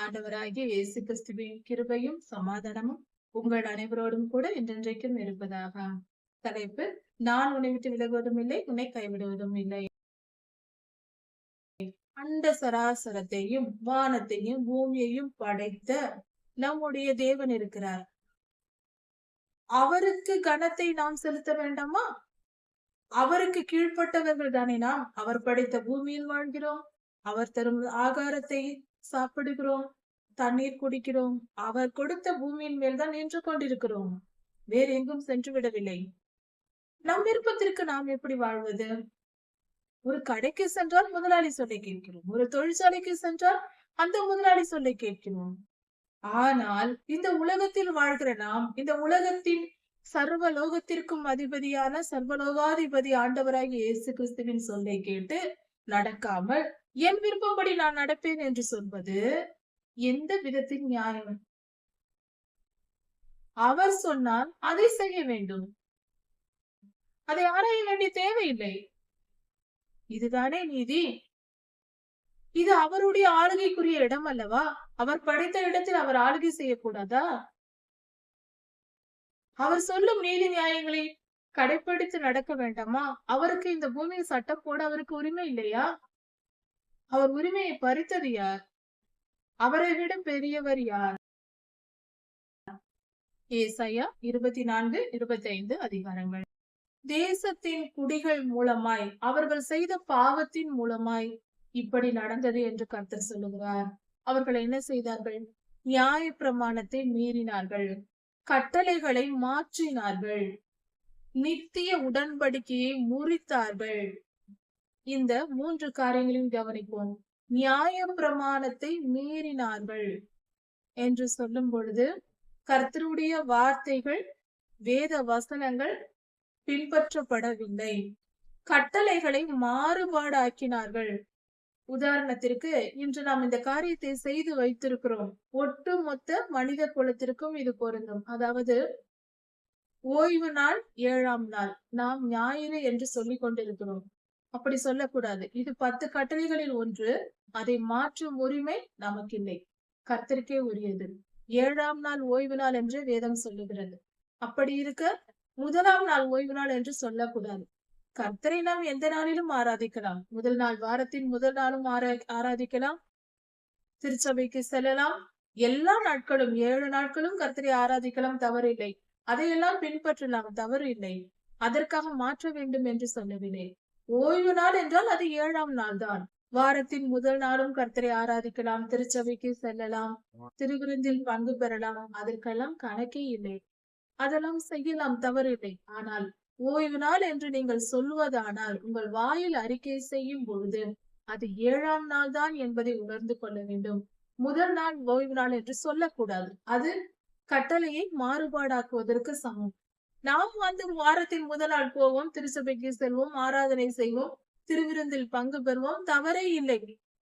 ஆண்டவராகிய இயேசு கிறிஸ்துவின் கிருபையும் சமாதானமும் உங்கள் அனைவரோடும் கூட என்றென்றைக்கும் இருப்பதாக. தலைப்பு: நான் உன்னை விட்டு விலகுவதும் இல்லை, உன்னை கைவிடுவதும் இல்லை. அண்ட சராசரத்தையும் வானத்தையும் பூமியையும் படைத்த நம்முடைய தேவன் இருக்கிறார். அவருக்கு கனத்தை நாம் செலுத்த வேண்டாமா? அவருக்கு கீழ்ப்பட்டவர்கள் தானே நாம். அவர் படைத்த பூமியில் வாழ்கிறோம். அவர் தரும் ஆகாரத்தை சாப்பிடுகிறோம், தண்ணீர் குடிக்கிறோம். அவர் கொடுத்த பூமியின் மேல் தான் நின்று கொண்டிருக்கிறோம். வேறு எங்கும் சென்று விடவில்லை. நம் விருப்பத்திற்கு நாம் எப்படி வாழ்வது? ஒரு கடைக்கு சென்றால் முதலாளி சொல்லை கேட்கிறோம். ஒரு தொழிற்சாலைக்கு சென்றால் அந்த முதலாளி சொல்லை கேட்கிறோம். ஆனால் இந்த உலகத்தில் வாழ்கிற நாம், இந்த உலகத்தின் சர்வலோகத்திற்கும் அதிபதியான சர்வலோகாதிபதி ஆண்டவராகிய இயேசு கிறிஸ்துவின் சொல்லை கேட்டு நடக்காமல் என் விருப்பப்படி நான் நடப்பேன் என்று சொல்வது எந்த விதத்தின் நியாயம்? அவர் சொன்னால் அதை செய்ய வேண்டும். அதை ஆராய வேண்டிய தேவையில்லை. இதுதானே நீதி? இது அவருடைய ஆளுகைக்குரிய இடம் அல்லவா? அவர் படைத்த இடத்தில் அவர் ஆளுகை செய்யக்கூடாதா? அவர் சொல்லும் நீதி நியாயங்களை கடைபிடித்து நடக்க வேண்டாமா? அவருக்கு இந்த பூமியில் சட்டம் போட அவருக்கு உரிமை இல்லையா? அவர் உரிமையை பறித்தது யார்? அவரை விட பெரியவர் யார்? ஏசாயா 24, 25 அதிகாரங்கள். தேசத்தின் குடிகள் மூலமாய், அவர்கள் செய்த பாவத்தின் மூலமாய் இப்படி நடந்தது என்று கர்த்தர் சொல்லுகிறார். அவர்கள் என்ன செய்தார்கள்? நியாய பிரமாணத்தை மீறினார்கள், கட்டளைகளை மாற்றினார்கள், நித்திய உடன்படிக்கையை முறித்தார்கள். இந்த 3 காரியங்களையும் கவனிப்போம். நியாய பிரமாணத்தை மீறினார்கள் என்று சொல்லும் பொழுது கர்த்தருடைய வார்த்தைகள், வேத வசனங்கள் பின்பற்றப்படவில்லை. கட்டளைகளை மாறுபாடாக்கினார்கள். உதாரணத்திற்கு, இன்று நாம் இந்த காரியத்தை செய்து வைத்திருக்கிறோம். ஒட்டுமொத்த மனித குலத்திற்கும் இது பொருந்தும். அதாவது, ஓய்வு நாள் 7ஆம் நாள் நாம் ஞாயிறு என்று சொல்லிக் கொண்டிருக்கிறோம். அப்படி சொல்லக்கூடாது. இது 10 கட்டளைகளில் ஒன்று. அதை மாற்றும் உரிமை நமக்கு இல்லை, கர்த்தருக்கே உரியது. 7ஆம் நாள் ஓய்வு நாள் என்று வேதம் சொல்லுகிறது. அப்படி இருக்க முதலாம் நாள் ஓய்வு நாள் என்று சொல்லக்கூடாது. கர்த்தரை நாம் எந்த நாளிலும் ஆராதிக்கலாம். முதல் நாள், வாரத்தின் முதல் நாளும் ஆராதிக்கலாம். திருச்சபைக்கு செல்லலாம். எல்லா நாட்களும், 7 நாட்களும் கர்த்தரை ஆராதிக்கலாம், தவறு இல்லை. அதையெல்லாம் பின்பற்றலாம், தவறு இல்லை. அதற்காக மாற்ற வேண்டும் என்று சொல்லவில்லை. ஓய்வு நாள் என்றால் அது 7ஆம் நாள் தான். வாரத்தின் முதல் நாளும் கர்த்தரை ஆராதிக்கலாம், திருச்சபைக்கு செல்லலாம், திருவிருந்தில் பங்கு பெறலாம். அதற்கெல்லாம் கணக்கே இல்லை. அதெல்லாம் செய்யலாம், தவறு இல்லை. ஆனால் ஓய்வு நாள் என்று நீங்கள் சொல்வதானால், உங்கள் வாயில் அறிக்கை செய்யும் பொழுது அது 7ஆம் நாள் தான் என்பதை உணர்ந்து கொள்ள வேண்டும். முதல் நாள் ஓய்வு நாள் என்று சொல்லக்கூடாது. அது கட்டளையை மாறுபாடாக்குவதற்கு சமம். நாம் வாரத்தின் முதல் நாள் போவோம், திருச்சபைக்கு செல்வோம், ஆராதனை செய்வோம், திருவிருந்தில் பங்கு பெறுவோம், தவறே இல்லை.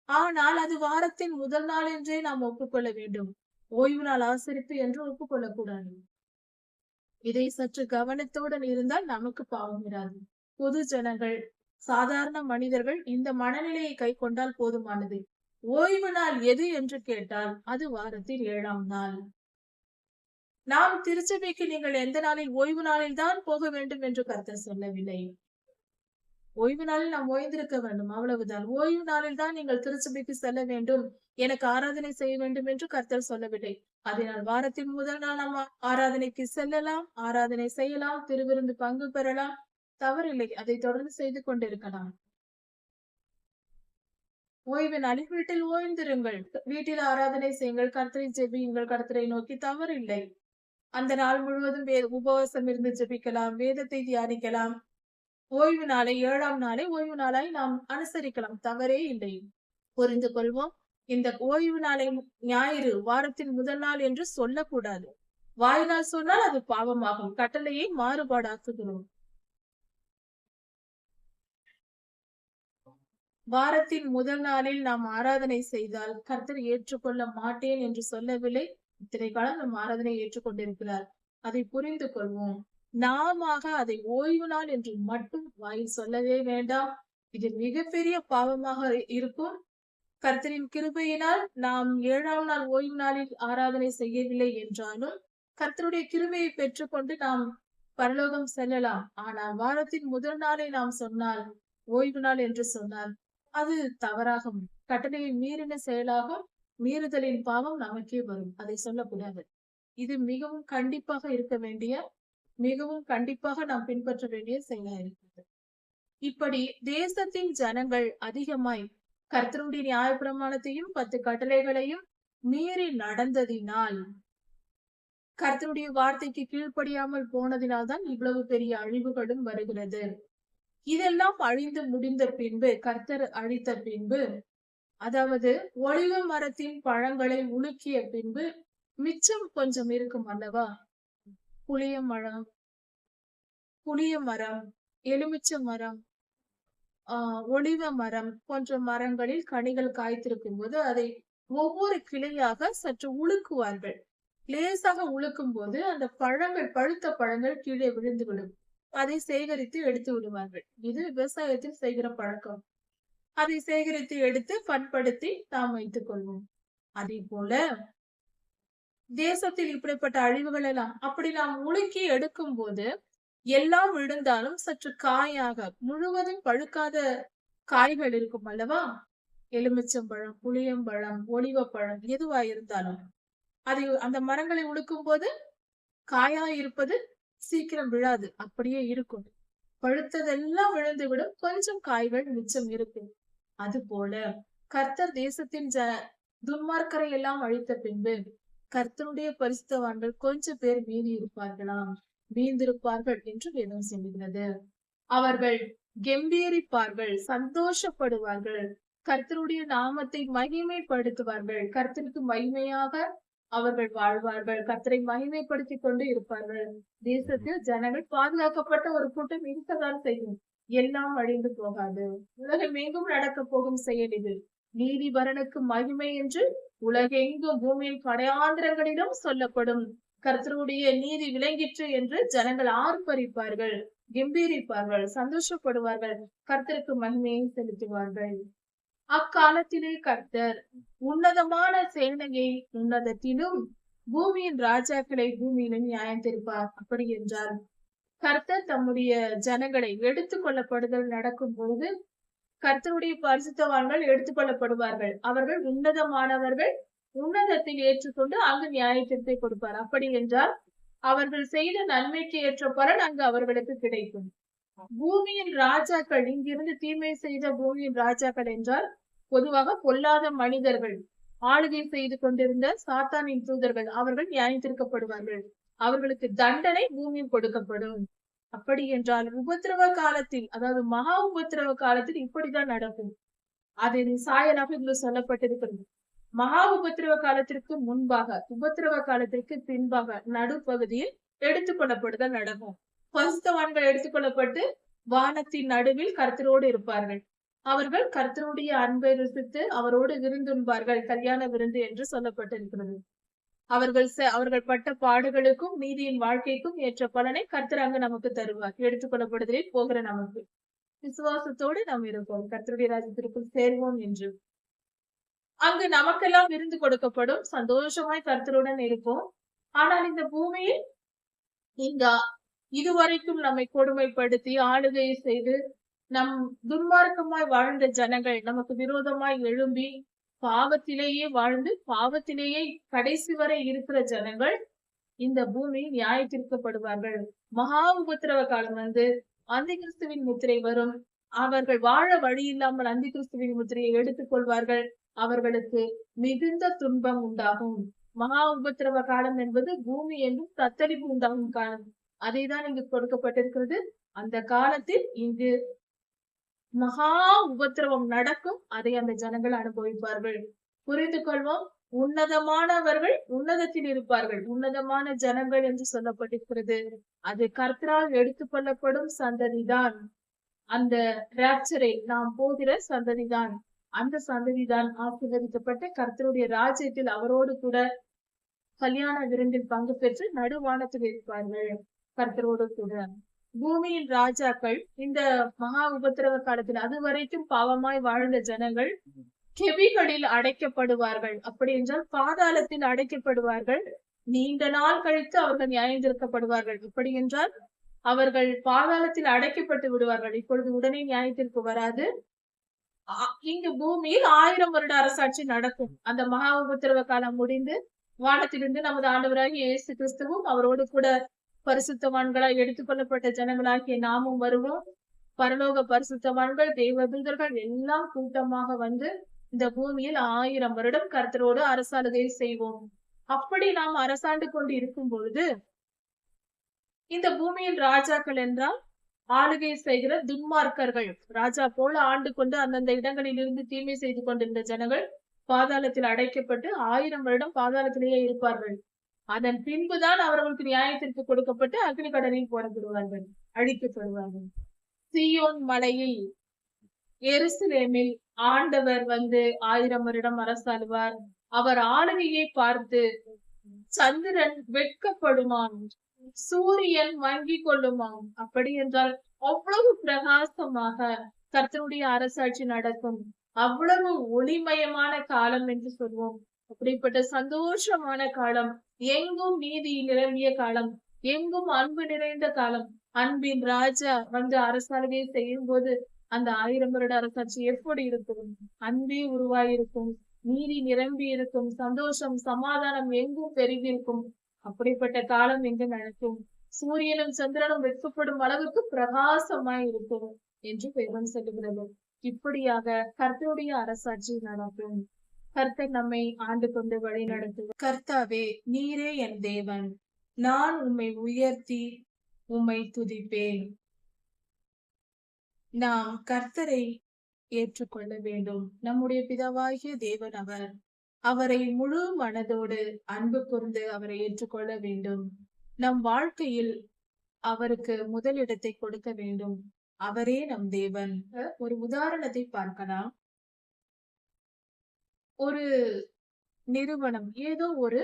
ஆனால் அது வாரத்தின் முதல் நாள் என்றே நாம் ஒப்புக்கொள்ள வேண்டும். ஓய்வு நாள் ஆசரிப்பு என்று ஒப்புக்கொள்ளக்கூடாது. இதை சற்று கவனத்துடன் இருந்தால் நமக்கு பாவம் இராது. பொது ஜனங்கள், சாதாரண மனிதர்கள் இந்த மனநிலையை கை கொண்டால் போதுமானது. ஓய்வு நாள் எது என்று கேட்டால் அது வாரத்தில் 7ஆம் நாள். நாம் திருச்சபைக்கு நீங்கள் எந்த நாளில், ஓய்வு நாளில் தான் போக வேண்டும் என்று கர்த்தர் சொல்லவில்லை. ஓய்வு நாளில் நாம் ஓய்ந்திருக்க வேண்டும், அவ்வளவுதான். ஓய்வு நாளில் தான் நீங்கள் திருச்சபைக்கு செல்ல வேண்டும், எனக்கு ஆராதனை செய்ய வேண்டும் என்று கர்த்தர் சொல்லவில்லை. அதனால் வாரத்தின் முதல் நாள் நாம் ஆராதனைக்கு செல்லலாம், ஆராதனை செய்யலாம், திருவிருந்து பங்கு பெறலாம், தவறில்லை. அதை தொடர்ந்து செய்து கொண்டிருக்கலாம். ஓய்வு நாளில் வீட்டில் ஓய்ந்திருங்கள், வீட்டில் ஆராதனை செய்யுங்கள், கர்த்தரை ஜெபியுங்கள், கர்த்தரை நோக்கி, தவறில்லை. அந்த நாள் முழுவதும் உபவாசம் இருந்து ஜெபிக்கலாம், வேதத்தை தியானிக்கலாம். ஓய்வு நாளை, 7ஆம் நாளை ஓய்வு நாளாய் நாம் அனுசரிக்கலாம், தவறே இல்லை. புரிந்து கொள்வோம். இந்த ஓய்வு நாளை ஞாயிறு, வாரத்தின் முதல் நாள் என்று சொல்லக்கூடாது. வாயினால் சொன்னால் அது பாவமாகும். கட்டளையை மாறுபாடாக்குகிறோம். வாரத்தின் முதல் நாளில் நாம் ஆராதனை செய்தால் கர்த்தர் ஏற்றுக்கொள்ள மாட்டேன் என்று சொல்லவில்லை. இத்தனை காலம் நம் ஆராதனை ஏற்றுக்கொண்டிருக்கிறார். அதை புரிந்து கொள்வோம். நாம அதை ஓய்வு நாள் என்று மட்டும் வாயில் சொல்லவே வேண்டாம். இது மிகப்பெரிய பாவமாக இருக்கும். கர்த்தரின் கிருபையினால் நாம் 7ஆம் நாள் ஓய்வு நாளில் ஆராதனை செய்யவில்லை என்றாலும் கர்த்தருடைய கிருபையை பெற்றுக்கொண்டு நாம் பரலோகம் செல்லலாம். ஆனால் வாரத்தின் முதல் நாளை நாம் சொன்னால் ஓய்வு நாள் என்று சொன்னால் அது தவறாகும். கட்டளையை மீறின செயலாகும். மீறுதலின் பாவம் நமக்கே வரும். அதை சொல்லக்கூடாது. இது மிகவும் கண்டிப்பாக இருக்க வேண்டிய, மிகவும் கண்டிப்பாக நாம் பின்பற்ற வேண்டிய செயலா இருக்கிறது. இப்படி தேசத்தின் ஜனங்கள் அதிகமாய் கர்த்தருடைய நியாயப்பிரமாணத்தையும் 10 கட்டளைகளையும் மீறி நடந்ததினால், கர்த்தருடைய வார்த்தைக்கு கீழ்ப்படியாமல் போனதினால்தான் இவ்வளவு பெரிய அழிவுகளும் வருகிறது. இதெல்லாம் அழிந்து முடிந்த பின்பு, கர்த்தர் அழித்த பின்பு, அதாவது ஒலிவ மரத்தின் பழங்களை உலுக்கிய பின்பு மிச்சம் கொஞ்சம் இருக்கும் அல்லவா? புளிய மரம், எலுமிச்ச மரம், ஒலிவ மரம் போன்ற மரங்களில் கனிகள் காய்த்திருக்கும் போது அதை ஒவ்வொரு கிளையாக சற்று உலுக்குவார்கள். லேசாக உலுக்கும் போது அந்த பழங்கள், பழுத்த பழங்கள் கீழே விழுந்துவிடும். அதை சேகரித்து எடுத்து விடுவார்கள். இது விவசாயத்தில் செய்கிற பழக்கம். அதை சேகரித்து எடுத்து பண்படுத்தி நாம் வைத்துக் கொள்வோம். அதே போல தேசத்தில் இப்படிப்பட்ட அழிவுகள் எல்லாம் அப்படி நாம் உலுக்கி எடுக்கும் போது எல்லாம் விழுந்தாலும் சற்று காயாக, முழுவதும் பழுக்காத காய்கள் இருக்கும் அல்லவா? எலுமிச்சம்பழம், புளியம்பழம், ஒலிவப்பழம் எதுவா இருந்தாலும் அதை அந்த மரங்களை உலுக்கும் போது காயா இருப்பது சீக்கிரம் விழாது, அப்படியே இருக்கும். பழுத்ததெல்லாம் விழுந்து விடும், கொஞ்சம் காய்கள் மிச்சம் இருக்கும். அது போல கர்த்தர் தேசத்தின் துன்மார்க்கரை எல்லாம் அழித்த பின்பு கர்த்தருடைய பரிசுத்தவான்கள் கொஞ்சம் பேர் மீதி இருப்பார்களாம், மீந்திருப்பார்கள் என்று வேதம் சொல்லுகிறது. அவர்கள் கெம்பீரிப்பார்கள், சந்தோஷப்படுவார்கள், கர்த்தருடைய நாமத்தை மகிமைப்படுத்துவார்கள், கர்த்தருக்கு மகிமையாக அவர்கள் வாழ்வார்கள், கர்த்தரை மகிமைப்படுத்திக் கொண்டு இருப்பார்கள். தேசத்தில் ஜனங்கள் பாதுகாக்கப்பட்ட ஒரு கூட்டம் இருக்கதான் செய்யும். எல்லாம் அழிந்து போகாது. உலகம் எங்கும் நடக்க போகும் செயல் இது. நீதிபரனுக்கு மகிமை என்று உலகெங்கும் பூமியின் கடையாந்திரங்களிலும் சொல்லப்படும். கர்த்தருடைய நீதி விளங்கிற்று என்று ஜனங்கள் ஆர்ப்பரிப்பார்கள், கெம்பீரிப்பார்கள், சந்தோஷப்படுவார்கள், கர்த்தருக்கு மகிமையை செலுத்துவார்கள். அக்காலத்திலே கர்த்தர் உன்னதமான சேனையை உன்னதத்திலும் பூமியின் ராஜாக்களை பூமியிலும் நியாயம் தீர்ப்பார். அப்படி என்றால் கர்த்தர் தம்முடைய ஜனங்களை எடுத்துக் கொள்ளப்படுதல் நடக்கும் பொழுது கர்த்தருடைய பரிசுத்தவான்கள் எடுத்துக் கொள்ளப்படுவார்கள். அவர்கள் உன்னதமானவர்கள், உன்னதத்தில் ஏற்றுக்கொண்டு அங்கு நியாய தீர்ப்பை கொடுப்பார். அப்படி என்றால் அவர்கள் செய்த நன்மைக்கு ஏற்ற பலன் அங்கு அவர்களுக்கு கிடைக்கும். பூமியின் ராஜாக்கள், இங்கிருந்து தீமை செய்த பூமியின் ராஜாக்கள் என்றால் பொதுவாக பொல்லாத மனிதர்கள், ஆளுகை செய்து கொண்டிருந்த சாத்தானின் தூதர்கள், அவர்கள் நியாயத்திற்கப்படுவார்கள். அவர்களுக்கு தண்டனை பூமியில் கொடுக்கப்படும். அப்படி என்றால் உபத்திரவ காலத்தில், அதாவது மகா உபத்திரவ காலத்தில் இப்படிதான் நடக்கும். அதன் சாயலாக இதில் சொல்லப்பட்டிருக்கிறது. மகா உபத்திரவ காலத்திற்கு முன்பாக, உபத்திரவ காலத்திற்கு பின்பாக நடுப்பகுதியில் எடுத்துக்கொள்ளப்படுதல் நடக்கும். பரிசுத்தவான்கள் எடுத்துக்கொள்ளப்பட்டு வானத்தின் நடுவில் கர்த்தரோடு இருப்பார்கள். அவர்கள் கர்த்தருடைய அன்பை ருசித்து அவரோடு விருந்துண்பார்கள், கல்யாண விருந்து என்று சொல்லப்பட்டிருக்கிறது. அவர்கள் பட்ட பாடுகளுக்கும் நீதியின் வாழ்க்கைக்கும் ஏற்ற பலனை கர்த்தர் அங்கு நமக்கு தருவார். எடுத்துக்கொள்ளப்படுதலில் போகிற நமக்கு விசுவாசத்தோடு நாம் இருப்போம், கர்த்தருடைய ராஜ்யத்திற்குள் சேர்வோம் என்று. அங்கு நமக்கெல்லாம் விருந்து கொடுக்கப்படும், சந்தோஷமாய் கர்த்தருடன் இருப்போம். ஆனால் இந்த பூமியில் இந்த இதுவரைக்கும் நம்மை கொடுமைப்படுத்தி ஆளுகை செய்து நம் துன்மார்க்கமாய் வாழ்ந்த ஜனங்கள் நமக்கு விரோதமாய் எழும்பி பாவத்திலேயே வாழ்ந்து பாவத்திலேயே கடைசி வரை இருக்கிற ஜனங்கள் இந்த பூமியில் நியாய தீர்க்கப்படுவார்கள். மகா உபத்திரவ காலம் வந்து அந்தி கிறிஸ்துவின் முத்திரை வரும். அவர்கள் வாழ வழி இல்லாமல் அந்தி கிறிஸ்துவின் முத்திரையை எடுத்துக் கொள்வார்கள். அவர்களுக்கு மிகுந்த துன்பம் உண்டாகும். மகா உபத்திரவ காலம் என்பது பூமி என்றும் தத்தளிப்பு உண்டாகும் காலம். அதைதான் இங்கு கொடுக்கப்பட்டிருக்கிறது. அந்த காலத்தில் இங்கு மகா உபத்திரவம் நடக்கும். அதை அந்த ஜனங்கள் அனுபவிப்பார்கள். புரிந்து கொள்வோம். உன்னதமானவர்கள் உன்னதத்தில் இருப்பார்கள். உன்னதமான ஜனங்கள் என்று சொல்லப்பட்டிருக்கிறது. அது கர்த்தரால் எடுத்துக் கொள்ளப்படும் சந்ததிதான். அந்த ராப்சரை நாம் போகிற சந்ததிதான். அந்த சந்ததிதான் ஆசீர்வதிக்கப்பட்ட கர்த்தருடைய ராஜ்யத்தில் அவரோடு கூட கல்யாண விருந்தில் பங்கு பெற்று நடுவானத்தில் இருப்பார்கள் கர்த்தரோடு கூட. பூமியின் ராஜாக்கள் இந்த மகா உபத்திரவ காலத்தில் அதுவரைக்கும் பாவமாய் வாழ்ந்த ஜனங்கள் கெபிகளில் அடைக்கப்படுவார்கள். அப்படி என்றால் பாதாளத்தில் அடைக்கப்படுவார்கள். நீண்ட நாள் கழித்து அவர்கள் நியாயந்தீர்க்கப்படுவார்கள். இப்படி என்றால் அவர்கள் பாதாளத்தில் அடைக்கப்பட்டு விடுவார்கள். இப்பொழுது உடனே நியாயத்திற்கு வராது. இங்கு பூமியில் 1000 வருட அரசாட்சி நடக்கும். அந்த மகா உபத்திரவ காலம் முடிந்து வானத்திலிருந்து நமது ஆண்டவராகிய இயேசு கிறிஸ்துவும் அவரோடு கூட பரிசுத்தவான்களாய் எடுத்துக் கொள்ளப்பட்ட ஜனங்களாகிய நாமும் வருவோம். பரலோக பரிசுத்தவான்கள், தேவதூதர்கள் எல்லாம் கூட்டமாக வந்து இந்த பூமியில் 1000 வருடம் கர்த்தரோடு அரசாளுகை செய்வோம். அப்படி நாம் அரசாண்டு கொண்டு இருக்கும் பொழுது இந்த பூமியில் ராஜாக்கள் என்றால் ஆளுகை செய்கிற துன்மார்க்கர்கள், ராஜா போல ஆண்டு கொண்டு அந்தந்த இடங்களில் இருந்து தீமை செய்து கொண்டிருந்த ஜனங்கள் பாதாளத்தில் அடைக்கப்பட்டு 1000 வருடம் பாதாளத்திலேயே இருப்பார்கள். அதன் பின்புதான் அவர்களுக்கு நியாயத்திற்கு கொடுக்கப்பட்டு அக்னி கடலில் போடப்படுவார்கள், அழிக்கப்படுவார்கள். சீயோன் மலையில் எருசலேமில் ஆண்டவர் வந்து 1000 வருடம் அரசாளுவார். அவர் ஆளுகையை பார்த்து சந்திரன் வெட்கப்படுமாம், சூரியன் வங்கி கொள்ளுமாம். அப்படி என்றால் அவ்வளவு பிரகாசமாக கர்த்தருடைய அரசாட்சி நடக்கும். அவ்வளவு ஒளிமயமான காலம் என்று சொல்வோம். அப்படிப்பட்ட சந்தோஷமான காலம், எங்கும் நீதி நிரம்பிய காலம், எங்கும் அன்பு நிறைந்த காலம். அன்பின் ராஜா வந்து அரசாளுகை செய்யும் போது அந்த 1000 வருட அரசாட்சி எப்படி இருக்கும்? அன்பே உருவாயிருக்கும், நீதி நிரம்பி இருக்கும், சந்தோஷம் சமாதானம் எங்கும் பெருகிருக்கும். அப்படிப்பட்ட காலம் எங்கு நடக்கும். சூரியனும் சந்திரனும் வெட்கப்படும் அளவுக்கு பிரகாசமாய் இருக்கும் என்று வேதம் சொல்லுகிறது. இப்படியாக கர்த்தருடைய அரசாட்சி நடக்கும். கர்த்தர் நம்மை ஆண்டு கொண்டு வழி நடத்துவார். கர்த்தாவே, நீரே என் தேவன், நான் உம்மை உயர்த்தி உம்மை துதிப்பேன். நாம் கர்த்தரை ஏற்றுக்கொள்ள வேண்டும். நம்முடைய பிதாவாகிய தேவன் அவர். அவரை முழு மனதோடு அன்பு கூர்ந்து அவரை ஏற்றுக்கொள்ள வேண்டும். நம் வாழ்க்கையில் அவருக்கு முதலிடத்தை கொடுக்க வேண்டும். அவரே நம் தேவன். ஒரு உதாரணத்தை பார்க்கலாம். ஒரு நிறுவனம், ஏதோ ஒரு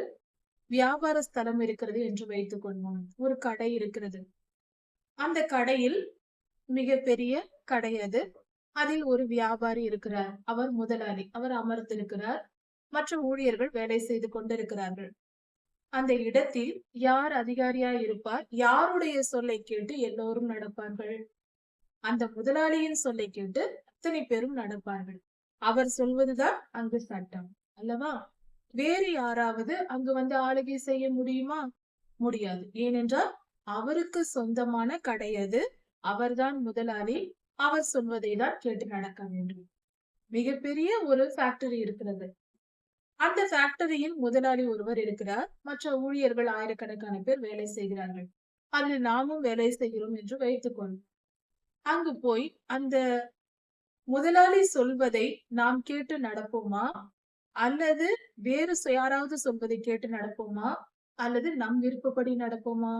வியாபார ஸ்தலம் இருக்கிறது என்று வைத்துக் கொள்வோம். ஒரு கடை இருக்கிறது. அந்த கடையில் மிக பெரிய கடை அது. அதில் ஒரு வியாபாரி இருக்கிறார். அவர் முதலாளி. அவர் அமர்ந்திருக்கிறார். மற்ற ஊழியர்கள் வேலை செய்து கொண்டிருக்கிறார்கள். அந்த இடத்தில் யார் அதிகாரியா இருப்பார்? யாருடைய சொல்லை கேட்டு எல்லோரும் நடப்பார்கள்? அந்த முதலாளியின் சொல்லை கேட்டு அத்தனை பேரும் நடப்பார்கள். அவர் சொல்வதுதான் அங்கு சட்டம் அல்லவா? வேறு யாராவது அங்கு வந்து ஆளுகை செய்ய முடியுமா? முடியாது. ஏனென்றால் அவருக்கு சொந்தமான கடை அது. அவர்தான் முதலாளி. அவர் சொல்வதை தான் கேட்டு நடக்க வேண்டும். மிகப்பெரிய ஒரு ஃபேக்டரி இருக்கிறது. அந்த ஃபேக்டரியில் முதலாளி ஒருவர் இருக்கிறார். மற்ற ஊழியர்கள் ஆயிரக்கணக்கான பேர் வேலை செய்கிறார்கள். அதில் நாமும் வேலை செய்கிறோம் என்று வைத்துக்கொள்வோம். அங்கு போய் அந்த முதலாளி சொல்வதை நாம் கேட்டு நடப்போமா? அல்லது வேறு யாராவது சொல்வதை கேட்டு நடப்போமா? அல்லது நம் விருப்பப்படி நடப்போமா?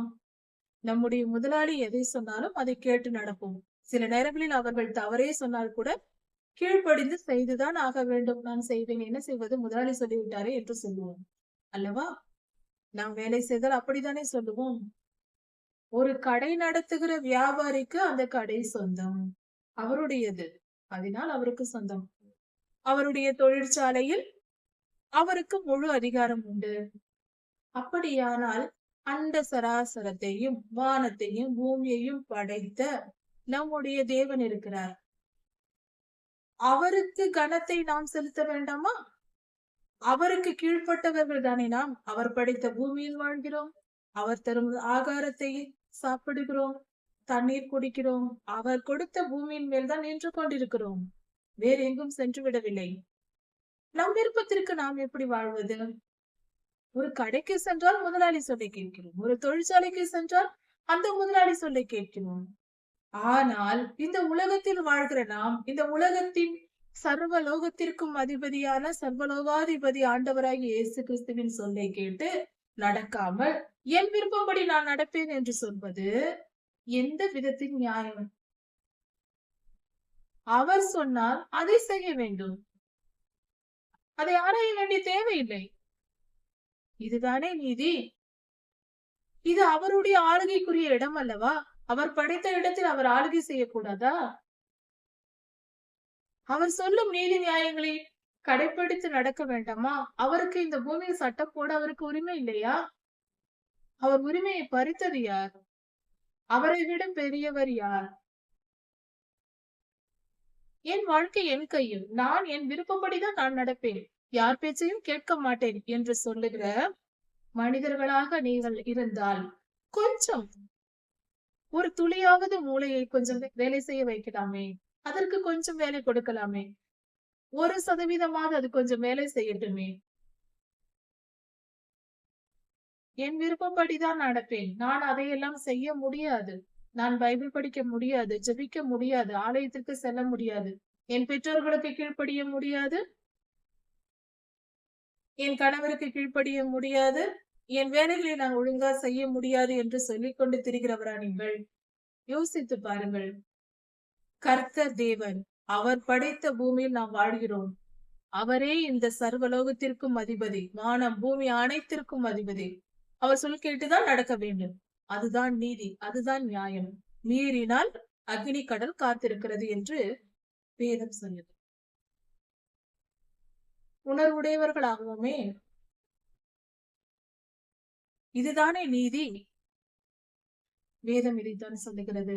நம்முடைய முதலாளி எதை சொன்னாலும் அதை கேட்டு நடப்போம். சில நேரங்களில் அவர்கள் தவறே சொன்னால் கூட கீழ்ப்படிந்து செய்துதான் ஆக வேண்டும். நான் செய்வேன், என்ன செய்வது, முதலாளி சொல்லிவிட்டாரே என்று சொல்லுவோம் அல்லவா? நாம் வேலை செய்தால் அப்படித்தானே சொல்லுவோம். ஒரு கடை நடத்துகிற வியாபாரிக்கு அந்த கடை சொந்தம், அவருடையது. அதனால் அவருக்கு சொந்தம். அவருடைய தொழிற்சாலையில் அவருக்கு முழு அதிகாரம் உண்டு. அப்படியானால் அண்ட சராசரத்தையும் வானத்தையும் பூமியையும் படைத்த நம்முடைய தேவன் இருக்கிறார். அவருக்கு கனத்தை நாம் செலுத்த வேண்டாமா? அவருக்கு கீழ்ப்பட்டவர்கள் தானே நாம். அவர் படைத்த பூமியில் வாழ்கிறோம். அவர் தரும் ஆகாரத்தை சாப்பிடுகிறோம், தண்ணீர் குடிக்கிறோம். அவர் கொடுத்த பூமியின் மேல் தான் நின்று கொண்டிருக்கிறோம். வேறு எங்கும் சென்று விடவில்லை. நம் விருப்பத்திற்கு நாம் எப்படி வாழ்வது? ஒரு கடைக்கு சென்றால் முதலாளி சொல்லை கேட்கிறோம். ஒரு தொழிற்சாலைக்கு சென்றால் அந்த முதலாளி சொல்லை கேட்கிறோம். ஆனால் இந்த உலகத்தில் வாழ்கிற நாம், இந்த உலகத்தின் சர்வலோகத்திற்கும் அதிபதியான சர்வலோகாதிபதி ஆண்டவராகிய இயேசு கிறிஸ்துவின் சொல்லை கேட்டு நடக்காமல் என் விருப்பப்படி நான் நடப்பேன் என்று சொல்வது எந்த விதத்தில் நியாயம்? அவர் சொன்னால் அதை செய்ய வேண்டும். அதை ஆராய வேண்டிய தேவையில்லை. இதுதானே நீதி? இது அவருடைய ஆளுகைக்குரிய இடம் அல்லவா? அவர் படைத்த இடத்தில் அவர் ஆளுகை செய்யக்கூடாதா? அவர் சொல்லும் நீதி நியாயங்களை கடைப்பிடித்து நடக்க வேண்டாமா? அவருக்கு இந்த பூமியில் சட்டம் போட அவருக்கு உரிமை இல்லையா? அவர் உரிமையை பறித்தது யார்? அவரை விட பெரியவர் யார்? என் வாழ்க்கை என் கையில். நான் என் விருப்பப்படிதான் நான் நடப்பேன். யார் பேச்சையும் கேட்க மாட்டேன் என்று சொல்லுகிற மனிதர்களாக நீங்கள் இருந்தால், கொஞ்சம் ஒரு துளியாவது மூளையை கொஞ்சம் வேலை செய்ய வைக்கலாமே. அதற்கு கொஞ்சம் வேலை கொடுக்கலாமே. 1% அது கொஞ்சம் வேலை செய்யட்டுமே. என் விருப்பப்படிதான் நடப்பேன். நான் அதையெல்லாம் செய்ய முடியாது. நான் பைபிள் படிக்க முடியாது, ஜெபிக்க முடியாது, ஆலயத்திற்கு செல்ல முடியாது. என் பெற்றோர்களுக்கு கீழ்ப்படிய முடியாது. என் கணவருக்கு கீழ்ப்படிய முடியாது. என் வேலைகளை நான் ஒழுங்கா செய்ய முடியாது என்று சொல்லிக் கொண்டு திரிகிறவரா நீங்கள்? யோசித்து பாருங்கள். கர்த்தர் தேவன். அவர் படைத்த பூமியில் நாம் வாழ்கிறோம். அவரே இந்த சர்வலோகத்திற்கும் அதிபதி. வானம், பூமி அனைத்திற்கும் அதிபதி. அவர் சொல் கேட்டுதான் நடக்க வேண்டும். அதுதான் நீதி, அதுதான் நியாயம். மீறினால் அக்னி கடல் காத்திருக்கிறது என்று வேதம் சொன்னது. உணர்வுடையவர்களாகவுமே இதுதானே நீதி? வேதம் இதைத்தான் சொல்லுகிறது.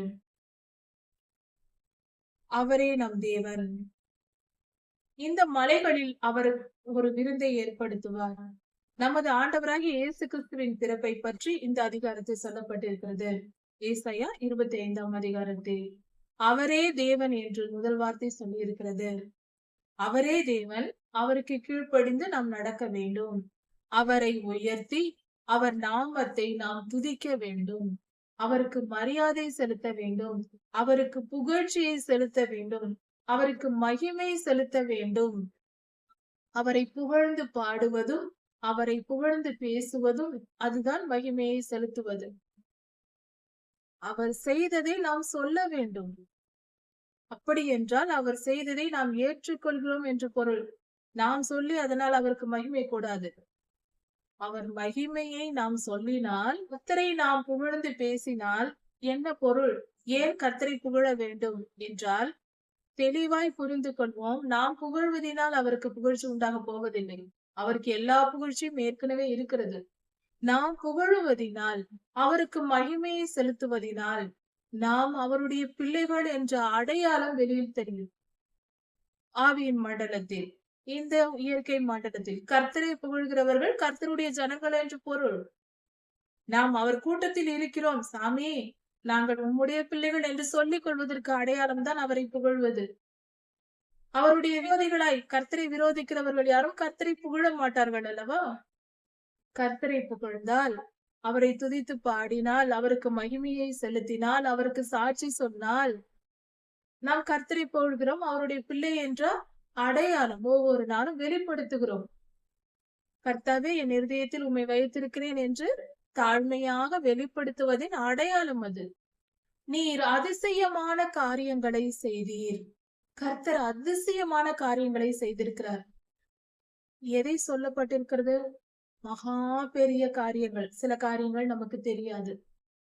அவரே நம் தேவன். இந்த மலைகளில் அவர் ஒரு விருந்தை ஏற்படுத்துவார். நமது ஆண்டவராகிய இயேசு கிறிஸ்துவின் பிறப்பை பற்றி இந்த அதிகாரத்தில் சொல்லப்பட்டிருக்கிறது. ஏசாயா 25ஆம் அதிகாரத்தில் அவரே தேவன் என்று முதல் வார்த்தை சொல்லி இருக்கிறது. அவரே தேவன். அவருக்கு கீழ்ப்படிந்து நாம் நடக்க வேண்டும். அவரை உயர்த்தி அவர் நாமத்தை நாம் துதிக்க வேண்டும். அவருக்கு மரியாதை செலுத்த வேண்டும். அவருக்கு புகழ்ச்சியை செலுத்த வேண்டும். அவருக்கு மகிமை செலுத்த வேண்டும். அவரை புகழ்ந்து பாடுவதும் அவரை புகழ்ந்து பேசுவதும் அதுதான் மகிமையை செலுத்துவது. அவர் செய்ததை நாம் சொல்ல வேண்டும். அப்படி என்றால் அவர் செய்ததை நாம் ஏற்றுக்கொள்கிறோம் என்று பொருள். நாம் சொல்லி அதனால் அவருக்கு மகிமை கூடாது. அவர் மகிமையை நாம் சொல்லினால், கர்த்தரை நாம் புகழ்ந்து பேசினால் என்ன பொருள்? ஏன் கர்த்தரை புகழ வேண்டும் என்றால், தெளிவாய் புரிந்து கொள்வோம். நாம் புகழ்வதினால் அவருக்கு புகழ்ச்சி உண்டாக போவதில்லை. அவருக்கு எல்லா புகழ்ச்சியும் ஏற்கனவே இருக்கிறது. நாம் புகழுவதினால், அவருக்கு மகிமையை செலுத்துவதினால், நாம் அவருடைய பிள்ளைகள் என்ற அடையாளம் வெளியில் தெரியும். ஆவியின் மண்டலத்தில், இந்த இயற்கை மண்டலத்தில் கர்த்தரை புகழ்கிறவர்கள் கர்த்தருடைய ஜனங்கள் என்று பொருள். நாம் அவர் கூட்டத்தில் இருக்கிறோம் சாமி, நாங்கள் உம்முடைய பிள்ளைகள் என்று சொல்லிக் கொள்வதற்கு அடையாளம் தான் அவரை புகழ்வது. அவருடைய விரோதிகளாய் கர்த்தரை விரோதிக்கிறவர்கள் யாரும் கர்த்தரை புகழ மாட்டார்கள் அல்லவா? கர்த்தரை புகழ்ந்தால், அவரை துதித்து பாடினால், அவருக்கு மகிமையை செலுத்தினால், அவருக்கு சாட்சி சொன்னால், நாம் கர்த்தரை புகழ்கிறோம். அவருடைய பிள்ளை என்ற அடையாளம் ஒவ்வொரு நாளும் வெளிப்படுத்துகிறோம். கர்த்தாவே, என் இருதயத்தில் உம்மை வைத்திருக்கிறேன் என்று தாழ்மையாக வெளிப்படுத்துவதின் அடையாளம் அது. நீர் அதிசயமான காரியங்களை செய்தீர். கர்த்தர் அதிசயமான காரியங்களை செய்திருக்கிறார். எதை சொல்லப்பட்டிருக்கிறது? மகா பெரிய காரியங்கள். சில காரியங்கள் நமக்கு தெரியாது.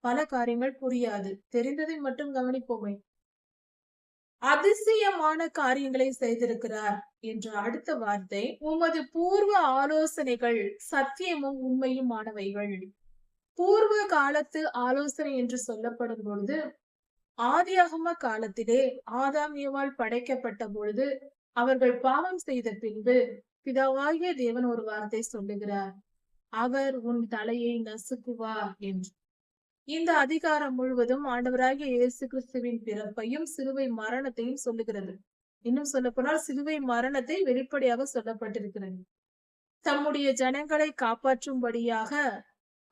பல காரியங்கள் புரியாது. தெரிந்ததை மட்டும் கவனிப்போமே. அதிசயமான காரியங்களை செய்திருக்கிறார் என்ற அடுத்த வார்த்தை, உமது பூர்வ ஆலோசனைகள் சத்தியமும் உண்மையுமானவைகள். பூர்வ காலத்து ஆலோசனை என்று சொல்லப்படும் பொழுது, ஆதியாகம காலத்திலே ஆதாம் ஏவாள் படைக்கப்பட்ட பொழுது அவர்கள் பாவம் செய்த பின்பு பிதாவாகிய தேவன் ஒரு வார்த்தை சொல்லுகிறார். அவர் உன் தலையை நசுக்குவார் என்று. இந்த அதிகாரம் முழுவதும் ஆண்டவராகிய இயேசு கிறிஸ்துவின் பிறப்பையும் சிலுவை மரணத்தையும் சொல்லுகிறது. இன்னும் சொல்ல போனால் சிலுவை மரணத்தை வெளிப்படையாக சொல்லப்பட்டிருக்கிறது. தம்முடைய ஜனங்களை காப்பாற்றும்படியாக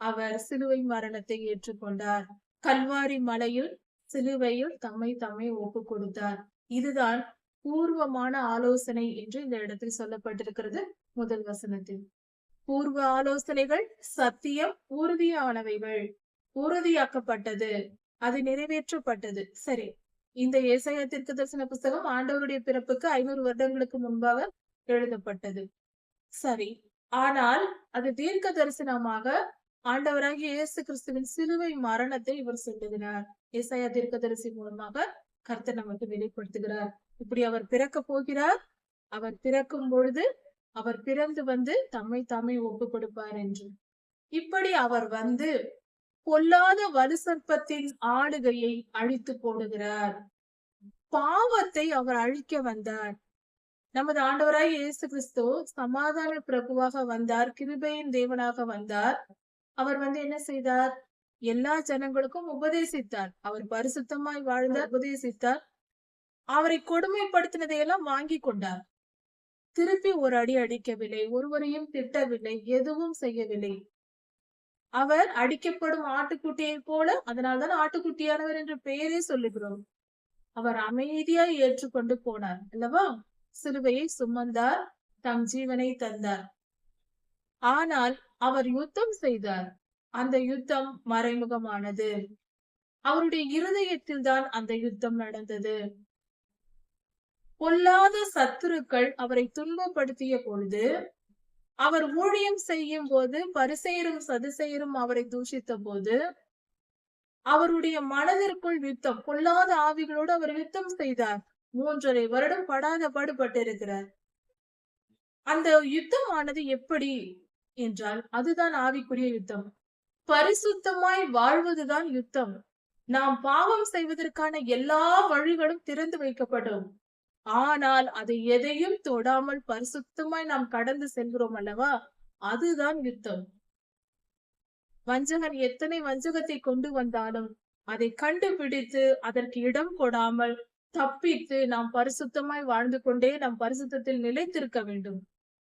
அவர் சிலுவை மரணத்தை ஏற்றுக்கொண்டார். கல்வாரி மலையில் சிலுவையில் தம்மை ஒப்பு கொடுத்தார். இதுதான் பூர்வமான ஆலோசனை என்று இந்த இடத்தில் சொல்லப்பட்டிருக்கிறது. முதல் வசனத்தில் பூர்வ ஆலோசனைகள் சத்தியம் உறுதியானவைகள். உறுதியாக்கப்பட்டது, அது நிறைவேற்றப்பட்டது. சரி, இந்த ஏசாயா தீர்க்கதரிசன புஸ்தகம் ஆண்டவருடைய பிறப்புக்கு 500 வருடங்களுக்கு முன்பாக எழுதப்பட்டது. சரி, ஆனால் அது தீர்க்க தரிசனமாக ஆண்டவராகிய இயேசு கிறிஸ்துவின் சிலுவை மரணத்தை இவர் சொல்லுகிறார். ஏசாயா தீர்க்கதரிசி மூலமாக கர்த்தர் நமக்கு வெளிப்படுத்துகிறார். இப்படி அவர் பிறக்க போகிறார், அவர் பிறக்கும் பொழுது அவர் பிறந்து வந்து தம்மை தாமே ஒப்பு கொடுப்பார் என்று. இப்படி அவர் வந்து பொல்லாத வலு சர்ப்பத்தின் ஆளுகையை அழித்து போடுகிறார். பாவத்தை அவர் அழிக்க வந்தார். நமது ஆண்டவராய் இயேசு கிறிஸ்து சமாதான பிரபுவாக வந்தார். கிருபையின் தேவனாக வந்தார். அவர் வந்து என்ன செய்தார்? எல்லா ஜனங்களுக்கும் உபதேசித்தார். அவர் பரிசுத்தமாய் வாழ்ந்தார், உபதேசித்தார். அவரை கொடுமைப்படுத்தினதையெல்லாம் வாங்கி கொண்டார். திருப்பி ஒரு அடி அடிக்கவில்லை, ஒருவரையும் திட்டவில்லை, எதுவும் செய்யவில்லை. அவர் அடிக்கப்படும் ஆட்டுக்குட்டியை போல, அதனால்தான் ஆட்டுக்குட்டியானவர் என்று பெயரே சொல்லுகிறோம். அவர் அமைதியாய் ஏற்றுக்கொண்டு போனார் அல்லவா? சிலுவையை சுமந்தார், தம் ஜீவனை தந்தார். ஆனால் அவர் யுத்தம் செய்தார். அந்த யுத்தம் மறைமுகமானது. அவருடைய இருதயத்தில் தான் அந்த யுத்தம் நடந்தது. பொல்லாத சத்துருக்கள் அவரை துன்பப்படுத்திய பொழுது, அவர் ஊழியம் செய்யும் போது பரிசேயரும் சதுசேயரும் அவரை தூஷித்த போது, அவருடைய மனதிற்குள் யுத்தம், பொல்லாத ஆவிகளோடு அவர் யுத்தம் செய்தார். 3.5 வருடம் படாத பாடுபட்டிருக்கிறார். அந்த யுத்தமானது எப்படி என்றால், அதுதான் ஆவிக்குரிய யுத்தம். பரிசுத்தமாய் வாழ்வதுதான் யுத்தம். நாம் பாவம் செய்வதற்கான எல்லா வழிகளும் திறந்து வைக்கப்படும். ஆனால் அதை எதையும் தொடாமல் பரிசுத்தமாய் நாம் கடந்து செல்கிறோம் அல்லவா? அதுதான் யுத்தம். வஞ்சகன் எத்தனை வஞ்சகத்தை கொண்டு வந்தாலும் அதை கண்டுபிடித்து அதற்கு இடம் கொடாமல் தப்பித்து நாம் பரிசுத்தமாய் வாழ்ந்து கொண்டே நம் பரிசுத்தத்தில் நிலைத்திருக்க வேண்டும்.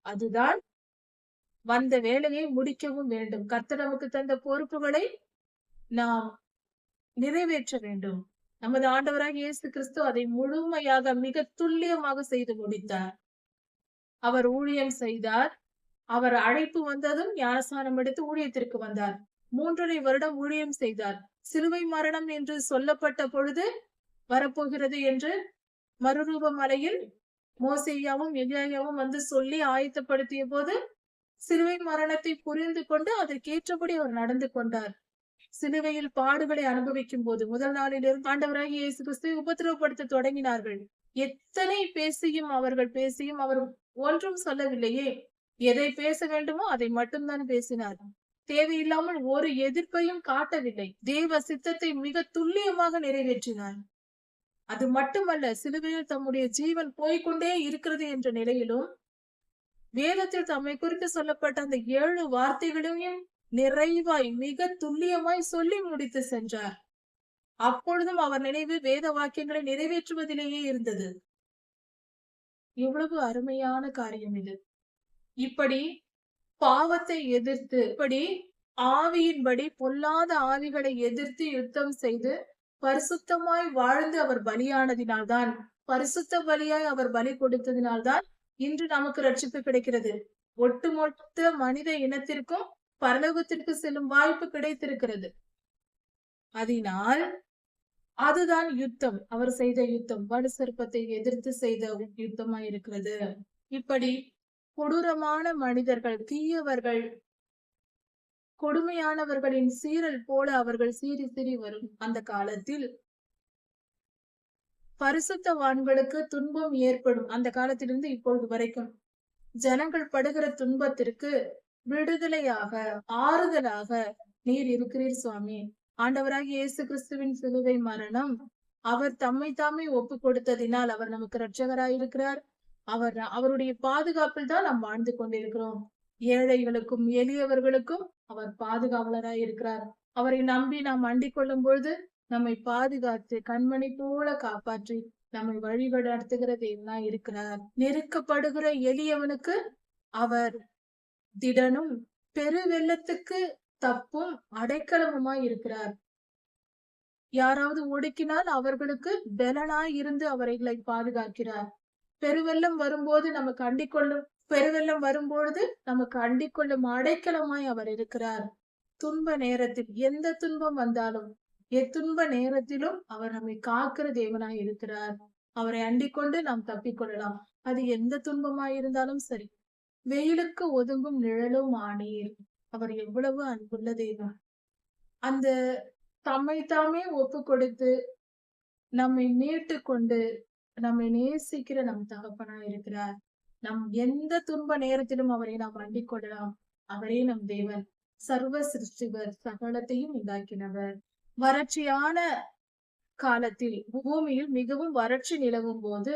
அதுதான் வந்த வேலையை முடிக்கவும் வேண்டும். கர்த்தர் நமக்கு தந்த பொறுப்புகளை நாம் நிறைவேற்ற வேண்டும். நமது ஆண்டவராக இயேசு கிறிஸ்து அதை முழுமையாக மிக துல்லியமாக செய்து முடித்தார். அவர் ஊழியம் செய்தார். அவர் அழைப்பு வந்ததும் ஞானஸ்நானம் எடுத்து ஊழியத்திற்கு வந்தார். 3.5 வருடம் ஊழியம் செய்தார். சிலுவை மரணம் என்று சொல்லப்பட்ட பொழுது வரப்போகிறது என்று மறுரூப மலையில் மோசேயாவும் எலியாவும் வந்து சொல்லி ஆயத்தப்படுத்திய போது சிலுவை மரணத்தை புரிந்து கொண்டு அதற்கேற்றபடி அவர் நடந்து கொண்டார். சிலுவையில் பாடுகளை அனுபவிக்கும் போது முதல் நாளிலிருந்து ஆண்டவராகிய இயேசு கிறிஸ்துவை உபத்திரவப்படுத்த தொடங்கினார்கள். எத்தனை பேசியும் அவர் ஒன்றும் சொல்லவில்லையே. எதை பேச வேண்டுமோ அதை மட்டும்தான் பேசினார். தேவையில்லாமல் ஒரு எதிர்ப்பையும் காட்டவில்லை. தேவ சித்தத்தை மிக துல்லியமாக நிறைவேற்றினார். அது மட்டுமல்ல, சிலுவையில் தம்முடைய ஜீவன் போய்கொண்டே இருக்கிறது என்ற நிலையிலும் வேதத்தில் தம்மை குறித்து சொல்லப்பட்ட அந்த 7 வார்த்தைகளையும் நிறைவாய் மிக துல்லியமாய் சொல்லி முடித்து சென்றார். அப்பொழுதும் அவர் நினைவு வேத வாக்கியங்களை நிறைவேற்றுவதிலேயே இருந்தது. இவ்வளவு அருமையான காரியம் இது. இப்படி பாவத்தை எதிர்த்து, இப்படி ஆவியின்படி பொல்லாத ஆவிகளை எதிர்த்து யுத்தம் செய்து பரிசுத்தமாய் வாழ்ந்து அவர் பலியானதினால்தான், பரிசுத்த பலியாய் அவர் பலி கொடுத்ததினால்தான் இன்று நமக்கு ரட்சிப்பு கிடைக்கிறது. ஒட்டுமொத்த மனித இனத்திற்கும் பரலோகத்திற்கு செல்லும் வாய்ப்பு கிடைத்திருக்கிறது. அதனால் அதுதான் யுத்தம். அவர் செய்த யுத்தம் வலு சர்ப்பத்தை எதிர்த்து செய்த யுத்தமாய் இருக்கிறது. இப்படி கொடூரமான மனிதர்கள், தீயவர்கள், கொடுமையானவர்களின் சீரல் போல அவர்கள் சீறி சீறி வரும் அந்த காலத்தில் பரிசுத்தவான்களுக்கு துன்பம் ஏற்படும். அந்த காலத்திலிருந்து இப்பொழுது வரைக்கும் ஜனங்கள் படுகிற துன்பத்திற்கு விடுதலையாக, ஆறுதலாக நீர் இருக்கிறீர் சுவாமி. ஆண்டவராகிய இயேசு கிறிஸ்துவின் சிலுவை மரணம், அவர் தம்மை தாமே ஒப்பு கொடுத்ததினால் அவர் நமக்கு இரட்சகராயிருக்கிறார். அவருடைய பாதுகாப்பில் தான் நாம் வாழ்ந்து கொண்டிருக்கிறோம். ஏழைகளுக்கும் எளியவர்களுக்கும் அவர் பாதுகாவலராய் இருக்கிறார். அவரை நம்பி நாம் அண்டிக் கொள்ளும் பொழுது நம்மை பாதுகாத்து கண்மணி போல காப்பாற்றி நம்மை வழிபட நடத்துகிற தேவனா இருக்கிறார். நெருக்கப்படுகிற எளியவனுக்கு அவர் திடனும் பெரு வெள்ளத்துக்கு தப்பும் அடைக்கலமுமாய் இருக்கிறார். யாராவது ஒடுக்கினால் அவர்களுக்கு பலனாய் இருந்து அவர்களை பாதுகாக்கிறார். பெருவெள்ளம் வரும்போது நமக்கு அண்டிக் கொள்ளும் அடைக்கலமாய் அவர் இருக்கிறார். துன்ப நேரத்தில் எந்த துன்பம் வந்தாலும் எத்துன்ப நேரத்திலும் அவர் நம்மை காக்கிற தேவனாய் இருக்கிறார். அவரை அண்டிக் கொண்டு நாம் தப்பிக்கொள்ளலாம். அது எந்த துன்பமாய் இருந்தாலும் சரி. வெயிலுக்கு ஒதுங்கும் நிழலும் ஆனீர். அவர் எவ்வளவு அன்புள்ள தேவன். அந்த தம்மை தாமே ஒப்பு கொடுத்து நம்மை மீட்டு கொண்டு நம்மை நேசிக்கிற நம் தகப்பனா இருக்கிறார். நம் எந்த துன்ப நேரத்திலும் அவரை நாம் அண்டிக் கொள்ளலாம். அவரே நம் தேவன், சர்வ சிருஷ்டிகர், சகலத்தையும் உண்டாக்கினவர். வறட்சியான காலத்தில் பூமியில் மிகவும் வறட்சி நிலவும் போது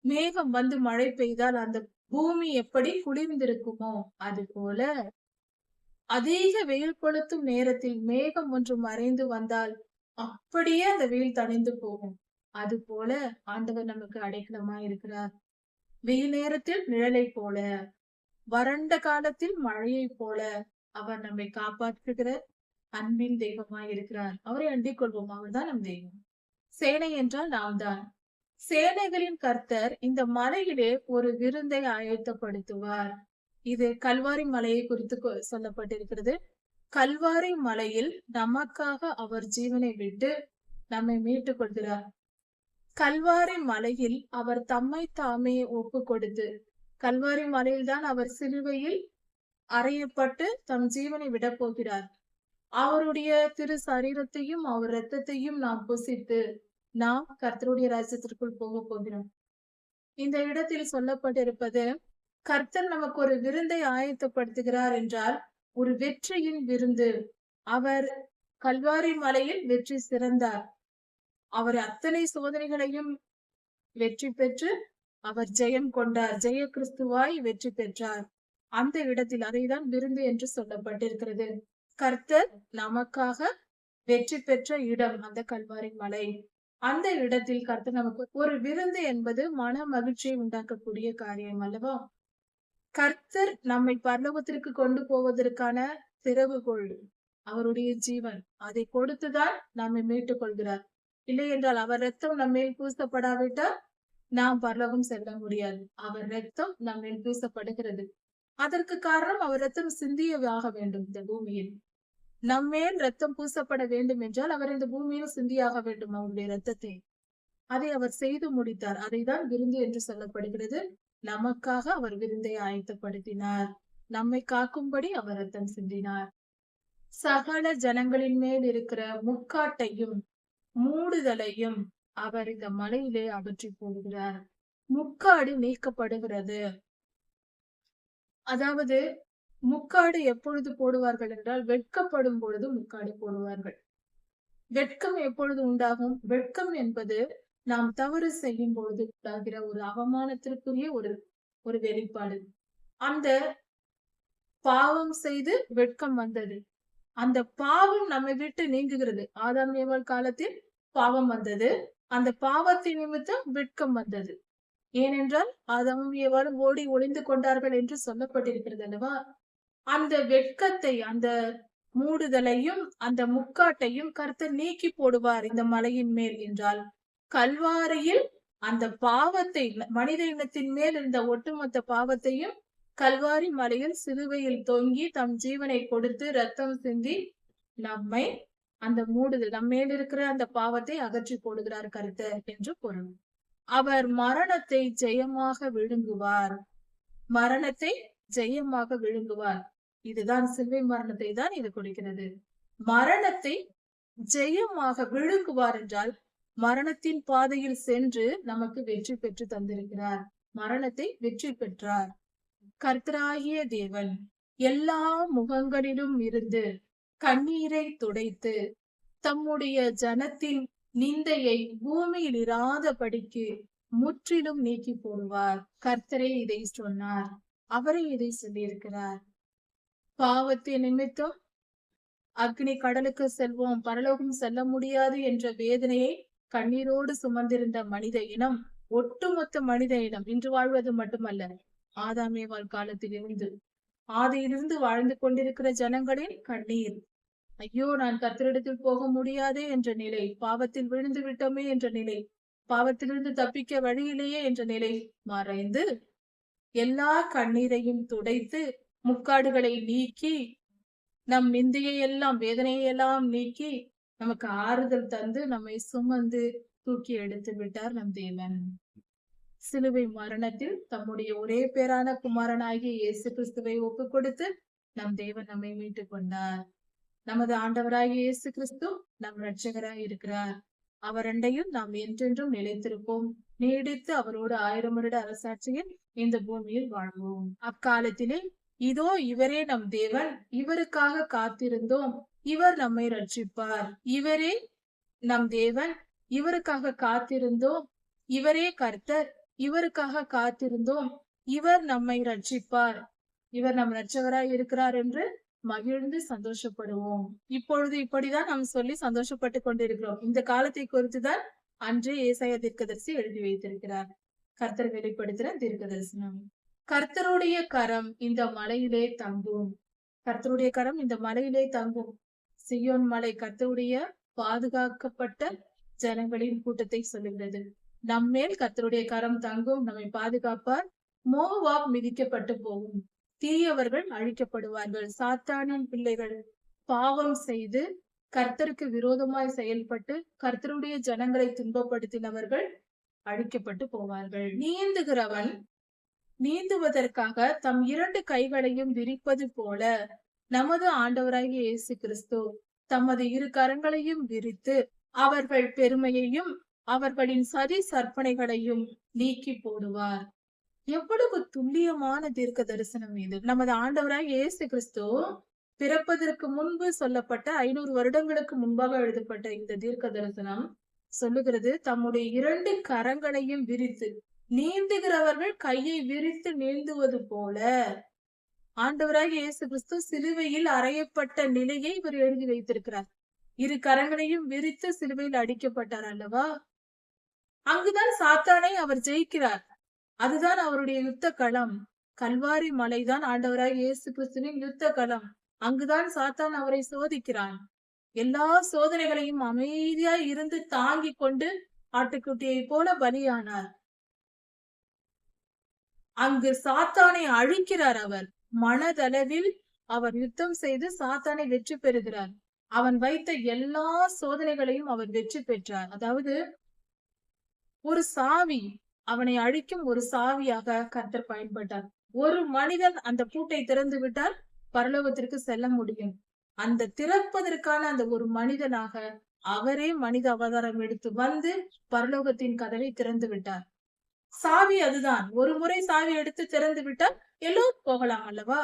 மேகம் வந்து மழை பெய்தால் அந்த பூமி எப்படி குளிர்ந்திருக்குமோ அது போல அதிக வெயில் கொளுத்தும் நேரத்தில் மேகம் ஒன்று மறைந்து வந்தால் அப்படியே அந்த வெயில் தணிந்து போகும். அது போல ஆண்டவர் நமக்கு அடைக்கலமா இருக்கிறார். வெயில் நேரத்தில் நிழலை போல, வறண்ட காலத்தில் மழையை போல அவர் நம்மை காப்பாற்றுகிற அன்பின் தெய்வமாய் இருக்கிறார். அவரை அண்டிக் கொள்வோம். அவர்தான் நம் தெய்வம். சேனை என்றால் நாம் தான். சேனைகளின் கர்த்தர் இந்த மலையிலே ஒரு விருந்தை ஆயத்தப்படுத்துவார். இது கல்வாரி மலையை குறித்து சொல்லப்பட்டிருக்கிறது. கல்வாரி மலையில் நமக்காக அவர் ஜீவனை விட்டு நம்மை மீட்டுக் கொள்கிறார். கல்வாரி மலையில் அவர் தம்மை தாமே ஒப்பு கொடுத்து, கல்வாரி மலையில்தான் அவர் சிலுவையில் அறையப்பட்டு தம் ஜீவனை விட போகிறார். அவருடைய திரு சரீரத்தையும் அவர் இரத்தத்தையும் நாம் புசித்து நாம் கர்த்தருடைய ராஜ்யத்திற்குள் போக போகிறோம். இந்த இடத்தில் சொல்லப்பட்டிருப்பது, கர்த்தர் நமக்கு ஒரு விருந்தை ஆயத்தப்படுத்துகிறார் என்றால் ஒரு வெற்றியின் விருந்து. அவர் கல்வாரி மலையில் வெற்றி சிறந்தார். அவர் அத்தனை சோதனைகளையும் வெற்றி பெற்று அவர் ஜெயம் கொண்டார். ஜெய கிறிஸ்துவாய் வெற்றி பெற்றார். அந்த இடத்தில் அதைதான் விருந்து என்று சொல்லப்பட்டிருக்கிறது. கர்த்தர் நமக்காக வெற்றி பெற்ற இடம் அந்த கல்வாரி மலை. அந்த இடத்தில் கர்த்தர் நமக்கு ஒரு விருந்து என்பது மன மகிழ்ச்சியை உண்டாக்கக்கூடிய காரியம் அல்லவா? கர்த்தர் நம்மை பரலோகத்திற்கு கொண்டு போவதற்கான திறவுகோல் அவருடைய ஜீவன். அதை கொடுத்துதான் நம்மை மீட்டுக் கொள்கிறார். இல்லை என்றால் அவர் ரத்தம் நம்மேல் பூசப்படாவிட்டால் நாம் பரலோகம் செல்ல முடியாது. அவர் ரத்தம் நம்மேல் பூசப்படுகிறது. அதற்கு காரணம் அவர் ரத்தம் சிந்தியாக வேண்டும். இந்த பூமியில் நம்மேல் ரத்தம் பூசப்பட வேண்டும் என்றால் அவர் இந்த பூமியில் சிந்தியாக வேண்டும் அவருடைய ரத்தத்தை. அதை அவர் செய்து முடித்தார். அதைதான் விருந்து என்று சொல்லப்படுகிறது. நமக்காக அவர் விருந்தை ஆயத்தப்படுத்தினார். நம்மை காக்கும்படி அவர் ரத்தம் சிந்தினார். சகல ஜனங்களின் மேல் இருக்கிற முக்காட்டையும் மூடுதலையும் அவர் இந்த மலையிலே அகற்றி போடுகிறார். முக்காடு நீக்கப்படுகிறது. அதாவது முக்காடு எப்பொழுது போடுவார்கள் என்றால் வெட்கப்படும் பொழுது முக்காடு போடுவார்கள். வெட்கம் எப்பொழுது உண்டாகும்? வெட்கம் என்பது நாம் தவறு செய்யும் பொழுது உண்டாகிற ஒரு அவமானத்திற்குரிய ஒரு வெளிப்பாடு. அந்த பாவம் செய்து வெட்கம் வந்தது. அந்த பாவம் நம்மை விட்டு நீங்குகிறது. ஆதாம் ஏவாள் காலத்தில் பாவம் வந்தது. அந்த பாவத்தின் நிமித்தம் வெட்கம் வந்தது. ஏனென்றால் ஆதாமும் ஏவாளும் ஓடி ஒளிந்து கொண்டார்கள் என்று சொல்லப்பட்டிருக்கிறது அல்லவா? அந்த வெட்கத்தை, அந்த மூடுதலையும் அந்த முக்காட்டையும் கர்த்தர் நீக்கி போடுவார் இந்த மலையின் மேல் என்றால், கல்வாரியில் அந்த பாவத்தை, மனித இனத்தின் மேல் இருந்த ஒட்டுமொத்த பாவத்தையும் கல்வாரி மலையில் சிலுவையில் தொங்கி தம் ஜீவனை கொடுத்து ரத்தம் சிந்தி நம்மை அந்த மூடுதல், நம்மேல் இருக்கிற அந்த பாவத்தை அகற்றி போடுகிறார் கர்த்தர் என்று பொருள். அவர் மரணத்தை ஜெயமாக விழுங்குவார். மரணத்தை ஜெயமாக விழுங்குவார். இதுதான் சிலுவை மரணத்தை தான் இது கொடுக்கிறது. மரணத்தை ஜெயமாக விழுங்குவார் என்றால் மரணத்தின் பாதையில் சென்று நமக்கு வெற்றி பெற்று தந்திருக்கிறார். மரணத்தை வெற்றி பெற்றார். கர்த்தராகிய தேவன் எல்லா முகங்களிலும் இருந்து கண்ணீரை துடைத்து தம்முடைய ஜனத்தின் நிந்தையை பூமியில் இராதபடிக்கு முற்றிலும் நீக்கி போடுவார். கர்த்தரே இதை சொன்னார். அவரே இதை சொல்லியிருக்கிறார். பாவத்தின் நிமித்தம் அக்னி கடலுக்கு செல்வோம், பரலோகம் செல்ல முடியாது என்ற வேதனையை கண்ணீரோடு சுமந்திருந்த மனித இனம், ஒட்டுமொத்த மனித இனம் இன்று வாழ்வது மட்டுமல்ல, ஆதாம் ஏவாள் காலத்தில் இருந்து ஆதியிலிருந்து வாழ்ந்து கொண்டிருக்கிற ஜனங்களின் கண்ணீர், ஐயோ நான் கர்த்தரிடத்தில் போக முடியாதே என்ற நிலை, பாவத்தில் விழுந்து விட்டோமே என்ற நிலை, பாவத்திலிருந்து தப்பிக்க வழியிலேயே என்ற நிலை மறைந்து எல்லா கண்ணீரையும் துடைத்து முக்காடுகளை நீக்கி நம் நிந்தையை எல்லாம், வேதனையை எல்லாம் நீக்கி நமக்கு ஆறுதல் தந்து நம்மை சுமந்து தூக்கி எடுத்து விட்டார் நம் தேவன். சிலுவை மரணத்தில் தம்முடைய ஒரே பேரான குமாரனாகிய இயேசு கிறிஸ்துவை ஒப்பு கொடுத்து நம் தேவன் நம்மை மீட்டுக் கொண்டார். நமது ஆண்டவராகிய இயேசு கிறிஸ்து நம் இரட்சகராய் இருக்கிறார். அவரண்டையும் நாம் என்றென்றும் நிலைத்திருப்போம். நீடித்து அவரோடு 1000 வருட அரசாட்சியில் இந்த பூமியில் வாழ்வோம். அக்காலத்திலே இதோ இவரே நம் தேவன், இவருக்காக காத்திருந்தோம், இவர் நம்மை ரட்சிப்பார். இவரே நம் தேவன், இவருக்காக காத்திருந்தோம், இவரே கர்த்தர், இவருக்காக காத்திருந்தோம், இவர் நம்மை ரட்சிப்பார், இவர் நம் இரட்சகராய் இருக்கிறார் என்று மகிழ்ந்து சந்தோஷப்படுவோம். இப்பொழுது இப்படிதான் நாம் சொல்லி சந்தோஷப்பட்டு கொண்டிருக்கிறோம். இந்த காலத்தை குறித்துதான் அன்றே ஏசாயா தீர்க்கதரிசி எழுதி வைத்திருக்கிறார். கர்த்தர் வெளிப்படுத்துற தீர்க்க தரிசனம். கர்த்தருடைய கரம் இந்த மலையிலே தங்கும். கர்த்தருடைய கரம் இந்த மலையிலே தங்கும். சியோன் மலை கர்த்தருடைய பாதுகாக்கப்பட்ட ஜனங்களின் கூட்டத்தை சொல்லுகிறது. நம்மேல் கர்த்தருடைய கரம் தங்கும், நம்மை பாதுகாப்பார். மோவாப் மிதிக்கப்பட்டு போகும், தீயவர்கள் அழிக்கப்படுவார்கள். சாத்தானின் பிள்ளைகள் பாவம் செய்து கர்த்தருக்கு விரோதமாய் செயல்பட்டு கர்த்தருடைய ஜனங்களை துன்பப்படுத்தினவர்கள் அழிக்கப்பட்டு போவார்கள். நீந்துகிறவன் நீந்துவதற்காக தம் 2 கைகளையும் விரிப்பது போல நமது ஆண்டவராகிய இயேசு கிறிஸ்து தமது 2 கரங்களையும் விரித்து அவர்கள் பெருமையையும் அவர்களின் சதி சற்பனைகளையும் நீக்கி போடுவார். எவ்வளவு துல்லியமான தீர்க்க தரிசனம் இது! நமது ஆண்டவராகிய இயேசு கிறிஸ்து பிறப்பதற்கு முன்பு சொல்லப்பட்ட 500 வருடங்களுக்கு முன்பாக எழுதப்பட்ட இந்த தீர்க்க தரிசனம் சொல்லுகிறது, தம்முடைய 2 கரங்களையும் விரித்து, நீந்துகிறவர்கள் கையை விரித்து நீந்துவது போல ஆண்டவராகிய இயேசு கிறிஸ்து சிலுவையில் அறையப்பட்ட நிலையை இவர் எழுதி வைத்திருக்கிறார். 2 கரங்களையும் விரித்து சிலுவையில் அடிக்கப்பட்டார் அல்லவா? அங்குதான் சாத்தானை அவர் ஜெயிக்கிறார். அதுதான் அவருடைய யுத்த களம். கல்வாரி மலைதான் ஆண்டவராகிய இயேசு கிறிஸ்துவின் யுத்த களம். அங்குதான் சாத்தான் அவரை சோதிக்கிறான். எல்லா சோதனைகளையும் அமைதியாய் இருந்து தாங்கிக் கொண்டு ஆட்டுக்குட்டியை போல பலியானார். அங்கு சாத்தானை அழிக்கிறார். அவர் மனதளவில் அவர் யுத்தம் செய்து சாத்தானை வெற்றி பெறுகிறார். அவன் வைத்த எல்லா சோதனைகளையும் அவர் வெற்றி பெற்றார். அதாவது ஒரு சாவி, அவனை அழிக்கும் ஒரு சாவியாக கர்த்தர் பயன்பட்டார். ஒரு மனிதன் அந்த பூட்டை திறந்து விட்டால் பரலோகத்திற்கு செல்ல முடியும். அந்த திறப்பதற்கான அந்த ஒரு மனிதனாக அவரே மனித அவதாரம் எடுத்து வந்து பரலோகத்தின் கதவை திறந்து விட்டார். சாவி அதுதான். ஒரு முறை சாவி எடுத்து திறந்து விட்டால் எல்லோரும் போகலாம் அல்லவா?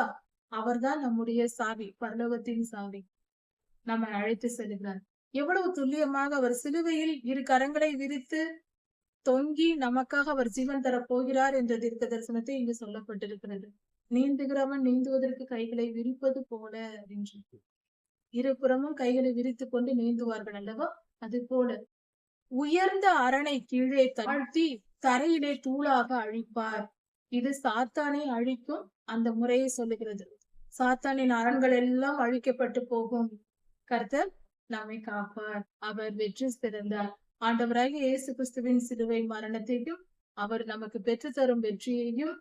அவர்தான் நம்முடைய சாவி, பரலோகத்தின் சாவி. நம்மை அழைத்து செல்கிறார். எவ்வளவு துல்லியமாக அவர் சிலுவையில் 2 கரங்களை விரித்து தொங்கி நமக்காக அவர் ஜீவன் தர போகிறார் என்ற தீர்க்க தரிசனத்தை இங்கு சொல்லப்பட்டிருக்கிறது. நீந்துகிறவன் நீந்துவதற்கு கைகளை விரிப்பது போல என்று. 2 புறமும் கைகளை விரித்து கொண்டு நீந்துவார்கள் அல்லவா? அது போல உயர்ந்த அரணை கீழே தாழ்த்தி தரையிலே தூளாக அழிப்பார். இது சாத்தானை அழிக்கும் அந்த முறையை சொல்லுகிறது. சாத்தானின் அரண்கள் எல்லாம் அழிக்கப்பட்டு போகும். கர்த்தர் நம்மை காப்பார். அவர் வெற்றி சிறந்தார். ஆண்டவராகிய இயேசு கிறிஸ்துவின் சிலுவை மரணத்தையும் அவர் நமக்கு பெற்று தரும் வெற்றியையும்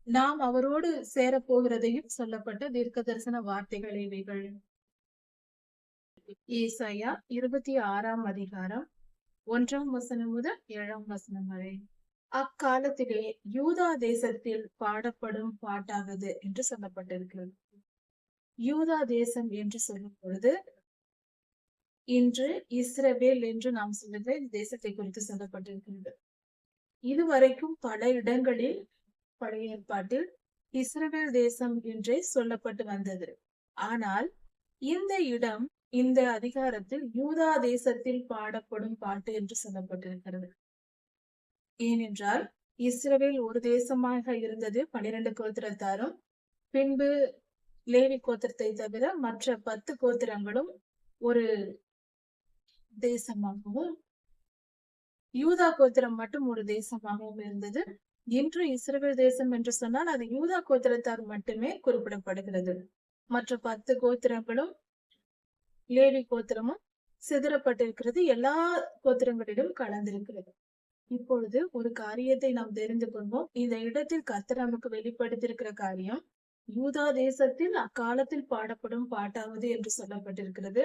நாம் அவரோடு சேரப்போகிறதையும் சொல்லப்பட்ட தீர்க்க தரிசன வார்த்தைகள் இவைகள். ஏசாயா 26ஆம் அதிகாரம் 1ஆம் வசனம் முதல் 7ஆம் வசனம் வரை. அக்காலத்திலே யூதா தேசத்தில் பாடப்படும் பாட்டானது என்று சொல்லப்பட்டிருக்கிறது. யூதா தேசம் என்று சொல்லும் பொழுது இன்று இஸ்ரவேல் என்று நாம் சொல்லுகிற தேசத்தை குறித்து சொல்லப்பட்டிருக்கிறது. இதுவரைக்கும் பல இடங்களில் பழைய ஏற்பாட்டில் இஸ்ரவேல் தேசம் என்றே சொல்லப்பட்டு வந்தது. ஆனால் இந்த இடம் இந்த அதிகாரத்தில் யூதா தேசத்தில் பாடப்படும் பாட்டு என்று சொல்லப்பட்டிருக்கிறது. ஏனென்றால் இஸ்ரவேல் ஒரு தேசமாக இருந்தது 12 கோத்திரத்தாரும். பின்பு லேவி கோத்திரத்தை தவிர மற்ற 10 கோத்திரங்களும் ஒரு தேசமாகவும் யூதா கோத்திரம் மட்டும் ஒரு தேசமாகவும் இருந்தது. இன்று இஸ்ரவேல் தேசம் என்று சொன்னால் அது யூதா கோத்திரத்தார் மட்டுமே குறிப்பிடப்படுகிறது. மற்ற 10 கோத்திரங்களும் லேவி கோத்திரமும் சிதறப்பட்டிருக்கிறது. எல்லா கோத்திரங்களிலும் கலந்திருக்கிறது. இப்பொழுது ஒரு காரியத்தை நாம் தெரிந்து கொள்வோம். இந்த இடத்தில் கர்த்தர் நமக்கு வெளிப்படுத்தியிருக்கிற காரியம் யூதா தேசத்தில் அக்காலத்தில் பாடப்படும் பாட்டாவது என்று சொல்லப்பட்டிருக்கிறது.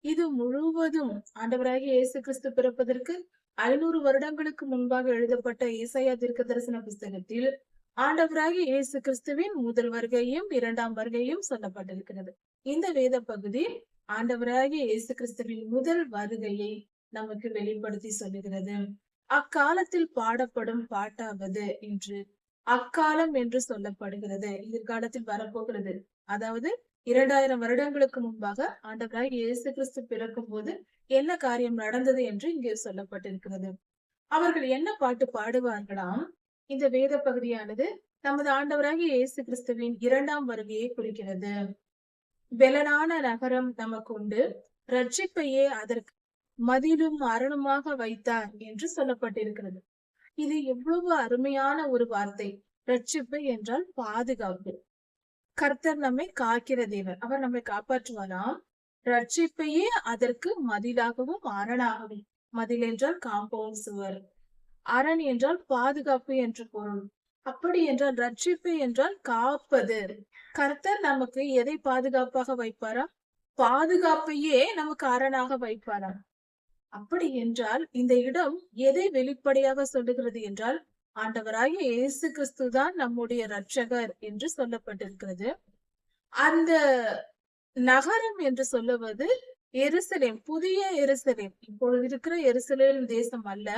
இது முழுவதும் ஆண்டவராகிய இயேசு கிறிஸ்து பிறப்பதற்கு 500 வருடங்களுக்கு முன்பாக எழுதப்பட்ட ஏசாயா தீர்க்க தரிசன புஸ்தகத்தில் ஆண்டவராகிய இயேசு கிறிஸ்துவின் முதல் வருகையும் 2ஆம் வருகையும் சொல்லப்பட்டிருக்கிறது. இந்த வேத பகுதி ஆண்டவராகிய இயேசு கிறிஸ்துவின் முதல் வருகையை நமக்கு வெளிப்படுத்தி சொல்லுகிறது. அக்காலத்தில் பாடப்படும் பாட்டாவது இன்று அக்காலம் என்று சொல்லப்படுகிறது. எதிர்காலத்தில் வரப்போகிறது. அதாவது 2000 வருடங்களுக்கு முன்பாக ஆண்டவராகிய இயேசு கிறிஸ்து பிறக்கும் போது என்ன காரியம் நடந்தது என்று இங்கே சொல்லப்பட்டிருக்கிறது. அவர்கள் என்ன பாட்டு பாடுவார்களாம்? இந்த வேத பகுதியானது நமது ஆண்டவராகிய இயேசு கிறிஸ்துவின் 2ஆம் வருகையை குறிக்கிறது. பெலனான நகரம் நமக்கு உண்டு, ரட்சிப்பையே அதற்கு மதிலும் அரணுமாக வைத்தார் என்று சொல்லப்பட்டிருக்கிறது. இது எவ்வளவு அருமையான ஒரு வார்த்தை. ரட்சிப்பு என்றால் பாதுகாப்பு. கர்த்தர் நம்மை காக்கிற தேவர், அவர் நம்மை காப்பாற்றுவாராம். ரட்சிப்பையே அதற்கு மதிலாகவும் அரணாகவும். மதில் என்றால் காம்பவுண்ட் சுவர், அரண் என்றால் பாதுகாப்பு என்று பொருள். அப்படி என்றால் ரட்சிப்பு என்றால் காப்பது. கர்த்தர் நமக்கு எதை பாதுகாப்பாக வைப்பாரா? பாதுகாப்பையே நமக்கு அரணாக வைப்பாரா? அப்படி என்றால் இந்த இடம் எதை வெளிப்படையாக சொல்லுகிறது என்றால், ஆண்டவராகிய இயேசு கிறிஸ்து தான் நம்முடைய இரட்சகர் என்று சொல்லப்பட்டிருக்கிறது. அந்த நகரம் என்று சொல்லுவது எருசலேம், புதிய எருசலேம். இப்பொழுது இருக்கிற எருசலேம் தேசம் அல்ல,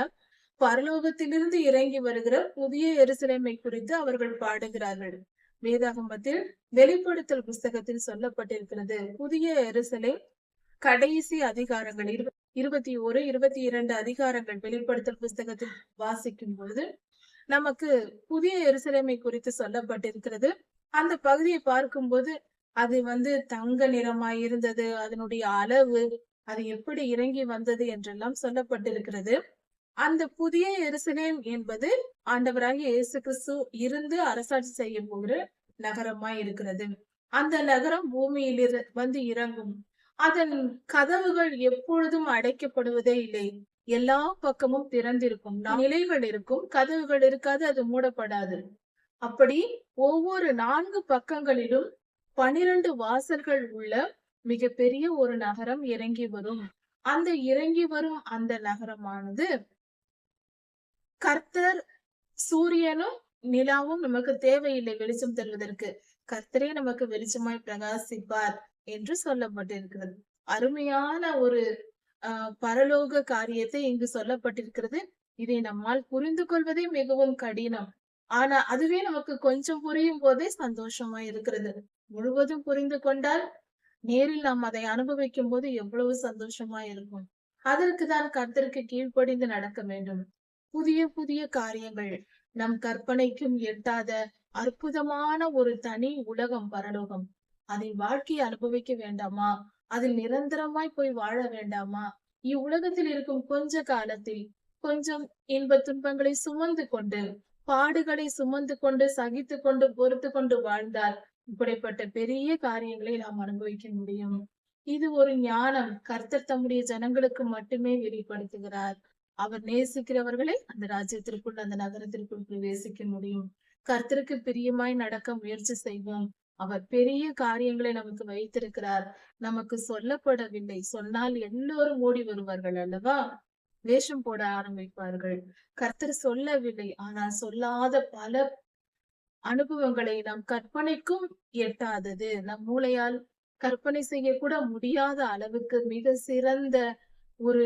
பரலோகத்திலிருந்து இறங்கி வருகிற புதிய எருசலேமை குறித்து அவர்கள் பாடுகிறார்கள். வேதாகமத்தில் வெளிப்படுத்தல் புஸ்தகத்தில் சொல்லப்பட்டிருக்கிறது. புதிய எருசலேம் கடைசி அதிகாரங்கள் 21, 22 அதிகாரங்கள் வெளிப்படுத்தல் புஸ்தகத்தில் வாசிக்கும் பொழுது நமக்கு புதிய எருசலேமை குறித்து சொல்லப்பட்டிருக்கிறது. அந்த பகுதியை பார்க்கும்போது அது தங்க நிறமாய் இருந்தது, அதனுடைய அளவு, அது எப்படி இறங்கி வந்தது என்றெல்லாம் சொல்லப்பட்டிருக்கிறது. அந்த புதிய எருசலேம் என்பது ஆண்டவராகிய இயேசு கிறிஸ்து இருந்து அரசாட்சி செய்ய போகிற நகரமாய் இருக்கிறது. அந்த நகரம் பூமியில் வந்து இறங்கும். அதன் கதவுகள் எப்பொழுதும் அடைக்கப்படுவதே இல்லை, எல்லா பக்கமும் திறந்திருக்கும். நிலைகள் இருக்கும், கதவுகள் இருக்காது, அது மூடப்படாது. அப்படி ஒவ்வொரு 4 பக்கங்களிலும் 12 வாசல்கள் உள்ள மிகப்பெரிய ஒரு நகரம் இறங்கி வரும். அந்த இறங்கி வரும் அந்த நகரமானது கர்த்தர், சூரியனும் நிலாவும் நமக்கு தேவையில்லை வெளிச்சம் தருவதற்கு, கர்த்தரே நமக்கு வெளிச்சமாய் பிரகாசிப்பார் என்று சொல்லப்பட்டிருக்கிறது. அருமையான ஒரு பரலோக காரியத்தை இங்கு சொல்லப்பட்டிருக்கிறது. இதை நம்மால் புரிந்து கொள்வதே மிகவும் கடினம். ஆனா அதுவே நமக்கு கொஞ்சம் புரியும் போதே சந்தோஷமா இருக்கிறது. முழுவதும் புரிந்து கொண்டால் நேரில் நாம் அதை அனுபவிக்கும் போது எவ்வளவு சந்தோஷமா இருக்கும். அதற்குதான் கர்த்தருக்கு கீழ்ப்படிந்து நடக்க வேண்டும். புதிய புதிய காரியங்கள், நம் கற்பனைக்கும் எட்டாத அற்புதமான ஒரு தனி உலகம் பரலோகம். அதில் வாழ்க்கையை அனுபவிக்க வேண்டாமா? அதில் நிரந்தரமாய் போய் வாழ வேண்டாமா? இவ்வுலகத்தில் இருக்கும் கொஞ்ச காலத்தில் கொஞ்சம் இன்ப துன்பங்களை சுமந்து கொண்டு, பாடுகளை சுமந்து கொண்டு, சகித்து கொண்டு, பொறுத்து கொண்டு வாழ்ந்தால் இப்படிப்பட்ட பெரிய காரியங்களை நாம் அனுபவிக்க முடியும். இது ஒரு ஞானம் கர்த்தர் தம்முடைய ஜனங்களுக்கு மட்டுமே வெளிப்படுத்துகிறார். அவர் நேசிக்கிறவர்களை அந்த ராஜ்யத்திற்குள், அந்த நகரத்திற்குள் பிரவேசிக்க முடியும். கர்த்தருக்கு பிரியமாய் நடக்க முயற்சி செய்வோம். அவர் பெரிய காரியங்களை நமக்கு வைத்திருக்கிறார். நமக்கு சொல்லப்படவில்லை, சொன்னால் எல்லோரும் ஓடி வருவார்கள் அல்லவா? வேஷம் போட ஆரம்பிப்பார்கள். கர்த்தர் சொல்லவில்லை, ஆனால் சொல்லாத பல அனுபவங்களை நம் கற்பனைக்கும் எட்டாதது, நம் மூளையால் கற்பனை செய்யக்கூட முடியாத அளவுக்கு மிக சிறந்த ஒரு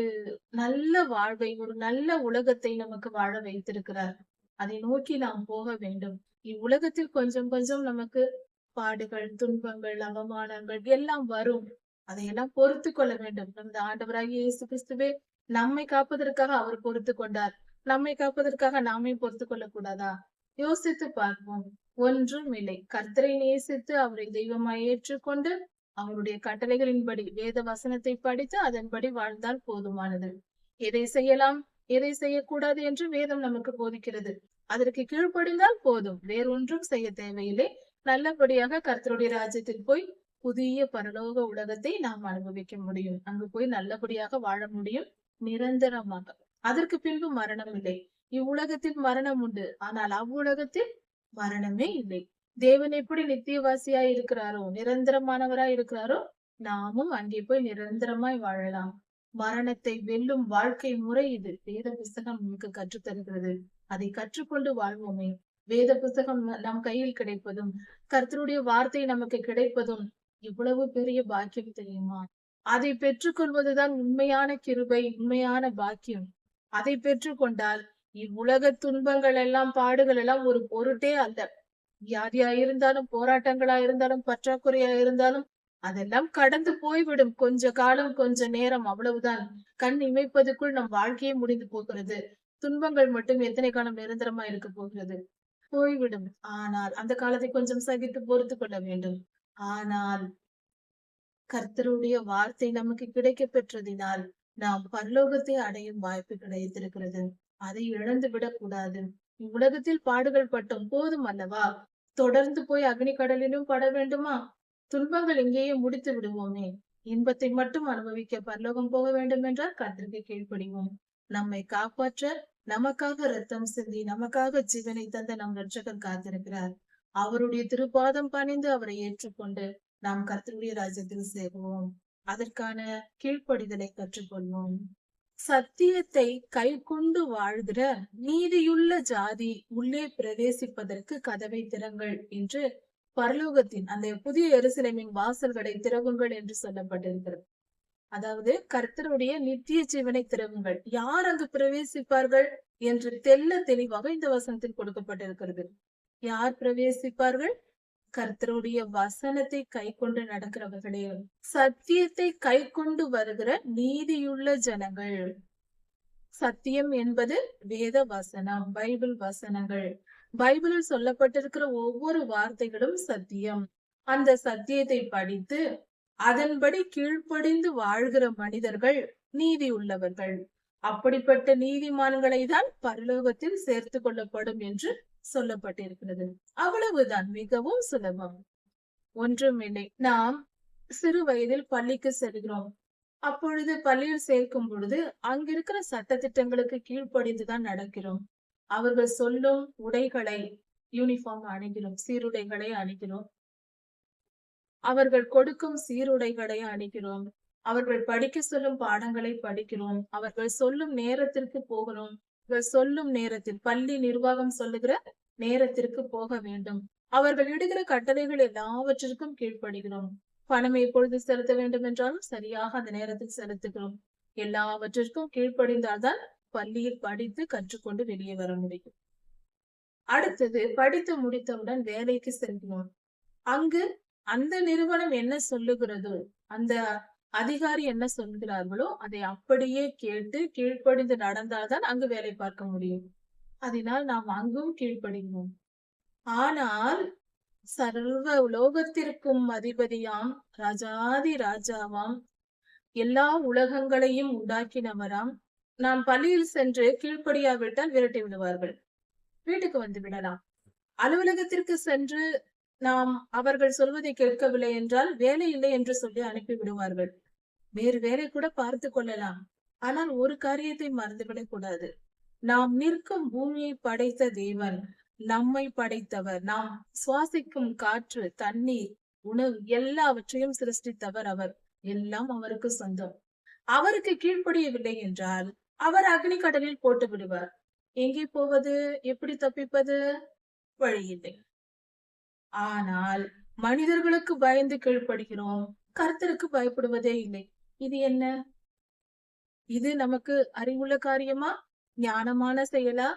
நல்ல வாழ்வை, ஒரு நல்ல உலகத்தை நமக்கு வாழ வைத்திருக்கிறார். அதை நோக்கி நாம் போக வேண்டும். இவ்வுலகத்தில் கொஞ்சம் கொஞ்சம் நமக்கு பாடுகள், துன்பங்கள், அவமானங்கள் எல்லாம் வரும். அதையெல்லாம் பொறுத்து கொள்ள வேண்டும். நமது ஆண்டவராகிய இயேசு கிறிஸ்துவே நம்மை காப்பதற்காக அவர் பொறுத்து கொண்டார். நம்மை காப்பதற்காக நாமே பொறுத்து கொள்ளக்கூடாதா? யோசித்து பார்ப்போம். ஒன்றும் இல்லை. கர்த்தரை நேசித்து அவரை தெய்வமாய் ஏற்றுக்கொண்டு அவருடைய கட்டளைகளின்படி வேத வசனத்தை படித்து அதன்படி வாழ்ந்தால் போதுமானது. எதை செய்யலாம், எதை செய்யக்கூடாது என்று வேதம் நமக்கு போதிக்கிறது. அதற்கு கீழ்ப்படிந்தால் போதும், வேறொன்றும் செய்ய தேவையில்லை. நல்லபடியாக கர்த்தருடைய ராஜ்யத்தில் போய் புதிய பரலோக உலகத்தை நாம் அனுபவிக்க முடியும். அங்கு போய் நல்லபடியாக வாழ முடியும், நிரந்தரமாக. அதற்கு பின்பு மரணம் இல்லை. இவ்வுலகத்தில் மரணம் உண்டு, ஆனால் அவ்வுலகத்தில் மரணமே இல்லை. தேவன் எப்படி நித்தியவாசியாய் இருக்கிறாரோ, நிரந்தரமானவராய் இருக்கிறாரோ, நாமும் அங்கே போய் நிரந்தரமாய் வாழலாம். மரணத்தை வெல்லும் வாழ்க்கை முறை இது. வேத புஸ்தகம் நமக்கு கற்றுத் தருகிறது. அதை கற்றுக்கொண்டு வாழ்வோமே. வேத புஸ்தகம் நம் கையில் கிடைப்பதும், கர்த்தருடைய வார்த்தை நமக்கு கிடைப்பதும் இவ்வளவு பெரிய பாக்கியம் தெரியுமா? அதை பெற்றுக்கொள்வதுதான் உண்மையான கிருபை, உண்மையான பாக்கியம். அதை பெற்றுக்கொண்டால் இவ்வுலக துன்பங்கள் எல்லாம், பாடுகள் எல்லாம் ஒரு பொருட்டே அல்ல. வியாதியா இருந்தாலும், போராட்டங்களா இருந்தாலும், பற்றாக்குறையா இருந்தாலும் அதெல்லாம் கடந்து போய்விடும். கொஞ்ச காலம், கொஞ்ச நேரம், அவ்வளவுதான். கண் இமைப்பதற்குள் நம் வாழ்க்கையே முடிந்து போகிறது. துன்பங்கள் மட்டும் எத்தனை காலம் நிரந்தரமா இருக்க போகிறது? போய்விடும். ஆனால் அந்த காலத்தை கொஞ்சம் சகித்து பொறுத்துக் கொள்ள வேண்டும். ஆனால் கர்த்தருடைய வார்த்தை நமக்கு கிடைக்கப் பெற்றதினால் நாம் பரலோகத்தை அடையும் வாய்ப்பு கிடைத்திருக்கிறது. அதை இழந்து விடக்கூடாது. இவ்வுலகத்தில் பாடுகள் பட்டோம், போதும் அல்லவா? தொடர்ந்து போய் அக்னி கடலிலும் பட வேண்டுமா? துன்பங்கள் இங்கேயே முடித்து விடுவோமே. இன்பத்தை மட்டும் அனுபவிக்க பரலோகம் போக வேண்டும் என்றால் கர்த்தருக்கு கீழ்ப்படிவோம். நம்மை காப்பாற்ற நமக்காக ரத்தம் சிந்தி, நமக்காக ஜீவனை தந்த நம் ரட்சகர் காத்திருக்கிறார். அவருடைய திருப்பாதம் பணிந்து அவரை ஏற்றுக்கொண்டு நாம் கர்த்தருடைய ராஜ்யத்தில் சேருவோம். அதற்கான கீழ்ப்படிதலை கற்றுக்கொள்வோம். சத்தியத்தை கை கொண்டு வாழ்கிற நீதியுள்ள ஜாதி உள்ளே பிரவேசிப்பதற்கு கதவை திறங்கள் என்று பரலோகத்தின் அந்த புதிய எருசலேமின் வாசல்களை திறவுங்கள் என்று சொல்லப்பட்டிருக்கிறது. அதாவது கர்த்தருடைய நித்திய ஜீவனை திறவுங்கள். யார் அங்கு பிரவேசிப்பார்கள் என்று தெல்ல தெளிவாக இந்த வசனத்தில் கொடுக்கப்பட்டிருக்கிறது. யார் பிரவேசிப்பார்கள்? கர்த்தருடைய வசனத்தை கை கொண்டு நடக்கிறவர்களே, சத்தியத்தை கை கொண்டு வருகிற நீதியுள்ள ஜனங்கள். சத்தியம் என்பது வேத வசனம், பைபிள் வசனங்கள். பைபிளில் சொல்லப்பட்டிருக்கிற ஒவ்வொரு வார்த்தைகளும் சத்தியம். அந்த சத்தியத்தை படித்து அதன்படி கீழ்ப்படிந்து வாழ்கிற மனிதர்கள் நீதி உள்ளவர்கள். அப்படிப்பட்ட நீதிமான்களை தான் பரலோகத்தில் சேர்த்து கொள்ளப்படும் என்று சொல்லப்பட்டிருக்கிறது. அவ்வளவுதான், மிகவும் சுலபம், ஒன்றுமில்லை. நாம் சிறு வயதில் பள்ளிக்கு செல்கிறோம். அப்பொழுது பள்ளியில் சேர்க்கும் பொழுது அங்கிருக்கிற சட்ட திட்டங்களுக்கு கீழ்ப்படிந்துதான் நடக்கிறோம். அவர்கள் சொல்லும் உடைகளை, யூனிஃபார்ம் அணிகிறோம், சீருடைகளை அணிகிறோம். அவர்கள் கொடுக்கும் சீருடைகளை அணிகிறோம். அவர்கள் படிக்க சொல்லும் பாடங்களை படிக்கிறோம். அவர்கள் சொல்லும் நேரத்திற்கு போகிறோம். சொல்லும் நேரத்தில், பள்ளி நிர்வாகம் சொல்லுகிற நேரத்திற்கு போக வேண்டும். அவர்கள் இடுகிற கட்டளைகள் எல்லாவற்றிற்கும் கீழ்ப்படுகிறோம். பணம் எப்பொழுது செலுத்த வேண்டும் என்றாலும் சரியாக அந்த நேரத்தில் செலுத்துகிறோம். எல்லாவற்றிற்கும் கீழ்ப்படிந்தால்தான் பள்ளியில் படித்து கற்றுக்கொண்டு வெளியே வர முடியும். அடுத்தது, படித்து முடித்தவுடன் வேலைக்கு செல்கிறோம். அங்கு அந்த நிறுவனம் என்ன சொல்லுகிறதோ, அந்த அதிகாரி என்ன சொல்கிறார்களோ அதை அப்படியே கேட்டு கீழ்ப்படிந்து நடந்தால்தான் அங்கு வேலை பார்க்க முடியும். அதனால் நாம் அங்கும் கீழ்ப்படிவோம். ஆனால் சர்வ உலோகத்திற்கும் அதிபதியாம், ராஜாதி ராஜாவாம், எல்லா உலகங்களையும் உண்டாக்கினவராம் நாம் பள்ளியில் சென்று கீழ்ப்படியாவிட்டால் விரட்டி விடுவார்கள். வீட்டுக்கு வந்து விடலாம். அலுவலகத்திற்கு சென்று நாம் அவர்கள் சொல்வதை கேட்கவில்லை என்றால் வேலை இல்லை என்று சொல்லி அனுப்பி விடுவார்கள். வேறு வேலை கூட பார்த்து கொள்ளலாம். ஆனால் ஒரு காரியத்தை மறந்துவிடக் கூடாது. நாம் நிற்கும் பூமியை படைத்த தேவன், நம்மை படைத்தவர், நாம் சுவாசிக்கும் காற்று, தண்ணீர், உணவு எல்லாவற்றையும் சிருஷ்டித்தவர் அவர். எல்லாம் அவருக்கு சொந்தம். அவருக்கு கீழ்ப்படியவில்லை என்றால் அவர் அக்னி கடலில் போட்டு விடுவார். எங்கே போவது? எப்படி தப்பிப்பது? வழியில்லை. ஆனால் மனிதர்களுக்கு பயந்து கீழ்ப்படுகிறோம், கர்த்தருக்கு பயப்படுவதே இல்லை. இது என்ன? இது நமக்கு அறிவுள்ள காரியமா? ஞானமான செயலா?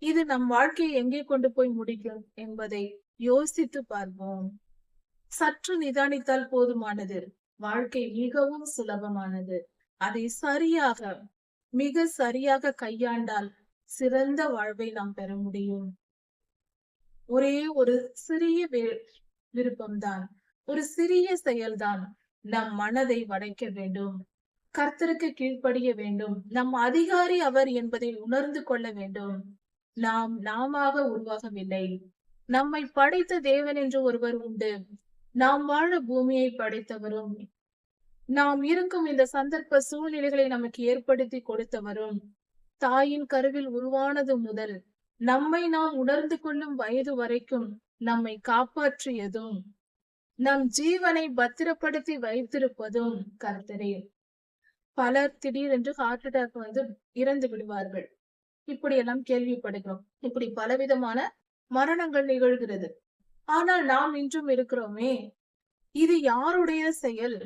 இது நம் வாழ்க்கையை எங்கே கொண்டு போய் முடிக்கும் என்பதை யோசித்து பார்ப்போம். சற்று நிதானித்தால் போதுமானது. வாழ்க்கை மிகவும் சுலபமானது. அதை சரியாக, மிக சரியாக கையாண்டால் சிறந்த வாழ்வை நாம் பெற முடியும். ஒரே ஒரு சிறிய விருப்பம்தான், ஒரு சிறிய செயல்தான் நம் மனதை வளைக்க வேண்டும். கர்த்தருக்கு கீழ்ப்படிய வேண்டும். நம் அதிகாரி அவர் என்பதை உணர்ந்து கொள்ள வேண்டும். நாம் நாமாக உருவாகவில்லை. நம்மை படைத்த தேவன் என்று ஒருவர் உண்டு. நாம் வாழ பூமியை படைத்தவரும், நாம் இருக்கும் இந்த சந்தர்ப்ப சூழ்நிலைகளை நமக்கு ஏற்படுத்தி கொடுத்தவரும், தாயின் கருவில் உருவானது முதல் நம்மை நாம் உணர்ந்து கொள்ளும் வயது வரைக்கும் நம்மை காப்பாற்றியதும், நம் ஜீவனை பத்திரப்படுத்தி வைத்திருப்பதும் கர்த்தரே. பலர் திடீரென்று ஹார்ட் அட்டாக் வந்து இறந்து விடுவார்கள். இப்படி எல்லாம் கேள்விப்படுகிறோம். இப்படி பலவிதமான மரணங்கள் நிகழ்கிறது. ஆனால் நாம் இன்றும் இருக்கிறோமே. இது யாருடைய செயல்?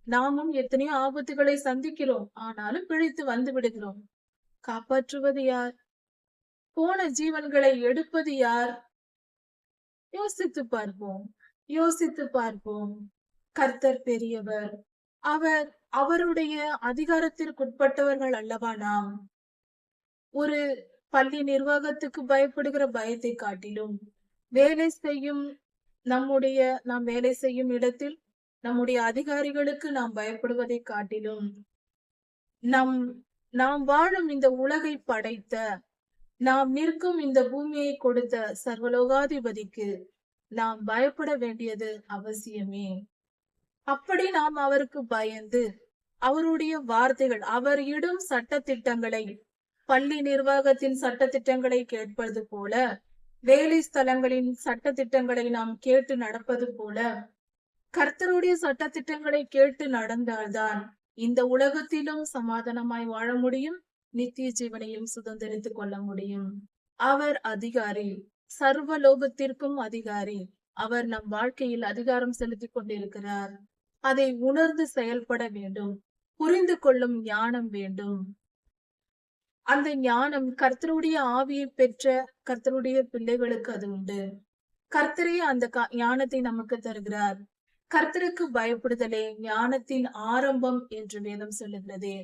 நாமும் எத்தனையோ ஆபத்துகளை சந்திக்கிறோம். ஆனாலும் பிழைத்து வந்து விடுகிறோம். காப்பாற்றுவது யார்? போன ஜீவன்களை எடுப்பது யார்? யோசித்து பார்ப்போம். யோசித்து பார்ப்போம். கர்த்தர் பெரியவர். அவர் அவருடைய அதிகாரத்திற்குட்பட்டவர்கள் அல்லவா நாம்? ஒரு பள்ளி நிர்வாகத்துக்கு பயப்படுகிற பயத்தை காட்டிலும், வேலை செய்யும் நாம் வேலை செய்யும் இடத்தில் நம்முடைய அதிகாரிகளுக்கு நாம் பயப்படுவதை காட்டிலும், நம் நாம் வாழும் இந்த உலகை படைத்த, நாம் நிற்கும் இந்த பூமியை கொடுத்த சர்வலோகாதிபதிக்கு நாம் பயப்பட வேண்டியது அவசியமே. அப்படி நாம் அவருக்கு பயந்து, அவருடைய வார்த்தைகள், அவர் இடும் சட்டதிட்டங்களை, பள்ளி நிர்வாகத்தின் சட்டதிட்டங்களை கேட்பது போல, வேலை ஸ்தலங்களின் சட்டதிட்டங்களை நாம் கேட்டு நடப்பது போல, கர்த்தருடைய சட்டதிட்டங்களை கேட்டு நடந்தால்தான் இந்த உலகத்திலும் சமாதானமாய் வாழ முடியும், நித்திய ஜீவனையும் சுதந்திரித்துக் கொள்ள முடியும். அவர் அதிகாரி, சர்வலோகத்திற்கும் அதிகாரி. அவர் நம் வாழ்க்கையில் அதிகாரம் செலுத்திக் கொண்டிருக்கிறார். அதை உணர்ந்து செயல்பட வேண்டும். புரிந்து கொள்ளும் ஞானம் வேண்டும். அந்த ஞானம் கர்த்தருடைய ஆவியை பெற்ற கர்த்தருடைய பிள்ளைகளுக்கு அது உண்டு. கர்த்தரே அந்த ஞானத்தை நமக்கு தருகிறார். கர்த்தருக்கு பயப்படுதலே ஞானத்தின் ஆரம்பம் என்று வேதம் சொல்லுகிறதே.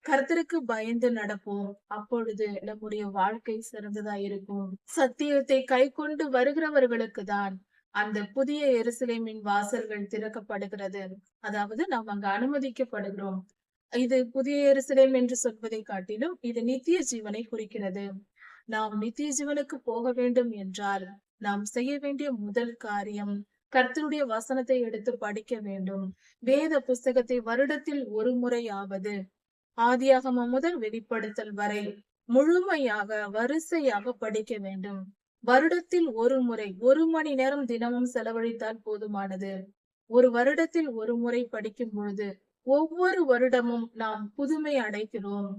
கர்த்தருக்கு பயந்து நடப்போம். அப்பொழுது நம்முடைய வாழ்க்கை சிறந்ததாயிருக்கும். சத்தியத்தை கை கொண்டு வருகிறவர்களுக்கு தான் அந்த புதிய எருசலேமின் வாசல்கள் திறக்கப்படுகிறது. அதாவது நாம் அங்கு அனுமதிக்கப்படுகிறோம். இது புதிய எருசலேம் என்று சொல்வதை காட்டிலும் இது நித்திய ஜீவனை குறிக்கிறது. நாம் நித்திய ஜீவனுக்கு போக வேண்டும் என்றால் நாம் செய்ய வேண்டிய முதல் காரியம் கர்த்தருடைய வசனத்தை எடுத்து படிக்க வேண்டும். வேத புஸ்தகத்தை வருடத்தில் ஒரு முறையாவது, ஆதியாகமம் முதல் வெளிப்படுத்தல் வரை முழுமையாக வரிசையாக படிக்க வேண்டும். வருடத்தில் ஒரு முறை 1 மணி நேரம் தினமும் செலவழித்தால் போதுமானது. ஒரு வருடத்தில் ஒரு முறை படிக்கும் பொழுது ஒவ்வொரு வருடமும் நாம் புதுமை அடைகிறோம்.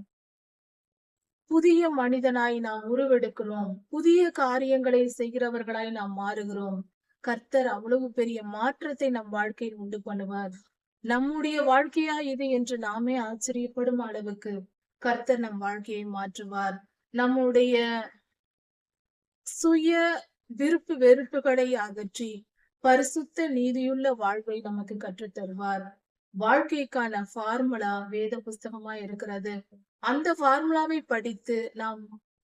புதிய மனிதனாய் நாம் உருவெடுக்கிறோம். புதிய காரியங்களை செய்கிறவர்களாய் நாம் மாறுகிறோம். கர்த்தர் அவ்வளவு பெரிய மாற்றத்தை நம் வாழ்க்கையில் உண்டு பண்ணுவார். நம்முடைய வாழ்க்கையா இது என்று நாமே ஆச்சரியப்படும் அளவுக்கு கர்த்தர் நம் வாழ்க்கையை மாற்றுவார். நம்முடைய சுய விருப்பு வெறுப்புகளை அகற்றி பரிசுத்த நீதியுள்ள வாழ்வை நமக்கு கற்றுத் தருவார். வாழ்க்கைக்கான ஃபார்முலா வேத புஸ்தகமா இருக்கிறது. அந்த ஃபார்முலாவை படித்து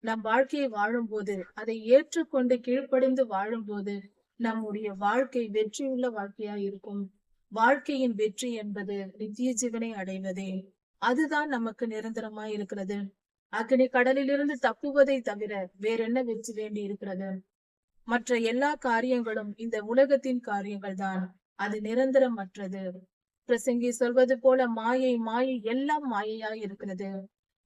நம் வாழ்க்கையை வாழும்போது, அதை ஏற்றுக்கொண்டு கீழ்ப்படிந்து வாழும்போது நம்முடைய வாழ்க்கை வெற்றியுள்ள வாழ்க்கையா இருக்கும். வாழ்க்கையின் வெற்றி என்பது நித்திய ஜீவனை அடைவதே. அதுதான் நமக்கு நிரந்தரமாய் இருக்கிறது. அக்னி கடலிலிருந்து தப்புவதை தவிர வேறென்ன வெற்றி வேண்டி இருக்கிறது? மற்ற எல்லா காரியங்களும் இந்த உலகத்தின் காரியங்கள் தான். அது நிரந்தரமற்றது. பிரசங்கி சொல்வது போல மாயை மாயை எல்லாம் மாயையாய் இருக்கிறது.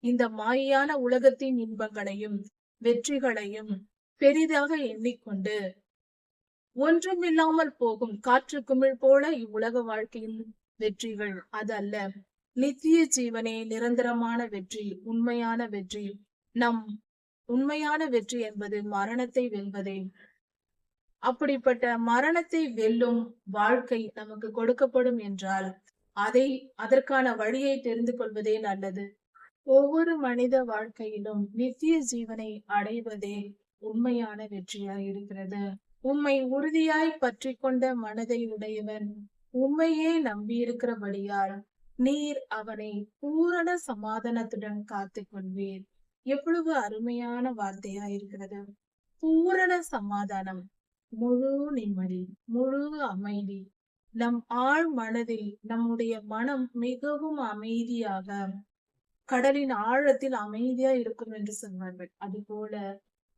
இந்த மாயையான உலகத்தின் இன்பங்களையும் வெற்றிகளையும் பெரிதாக எண்ணிக்கொண்டு ஒன்றுமில்லாமல் போகும் காற்று குமிழ் போல இவ்வுலக வாழ்க்கையின் வெற்றிகள் அது அல்ல. நித்திய ஜீவனே நிரந்தரமான வெற்றி, உண்மையான வெற்றி. நம் உண்மையான வெற்றி என்பது மரணத்தை வெல்வதே. அப்படிப்பட்ட மரணத்தை வெல்லும் வாழ்க்கை நமக்கு கொடுக்கப்படும் என்றால் அதற்கான வழியை தெரிந்து கொள்வதே நல்லது. ஒவ்வொரு மனித வாழ்க்கையிலும் நித்திய ஜீவனை அடைவதே உண்மையான வெற்றியாய் இருக்கிறது. உம்மை உறுதியாய் பற்றி கொண்ட மனதை உடையவன் உம்மையே நம்பியிருக்கிறபடியால் நீர் அவனை பூரண சமாதானத்துடன் காத்துக் கொள்வீர். எவ்வளவு அருமையான வார்த்தையா இருக்கிறது. பூரண சமாதானம், முழு நிம்மதி, முழு அமைதி. நம் ஆழ் மனதில் நம்முடைய மனம் மிகவும் அமைதியாக, கடலின் ஆழத்தில் அமைதியா இருக்கும் என்று சொன்னார்கள். அதுபோல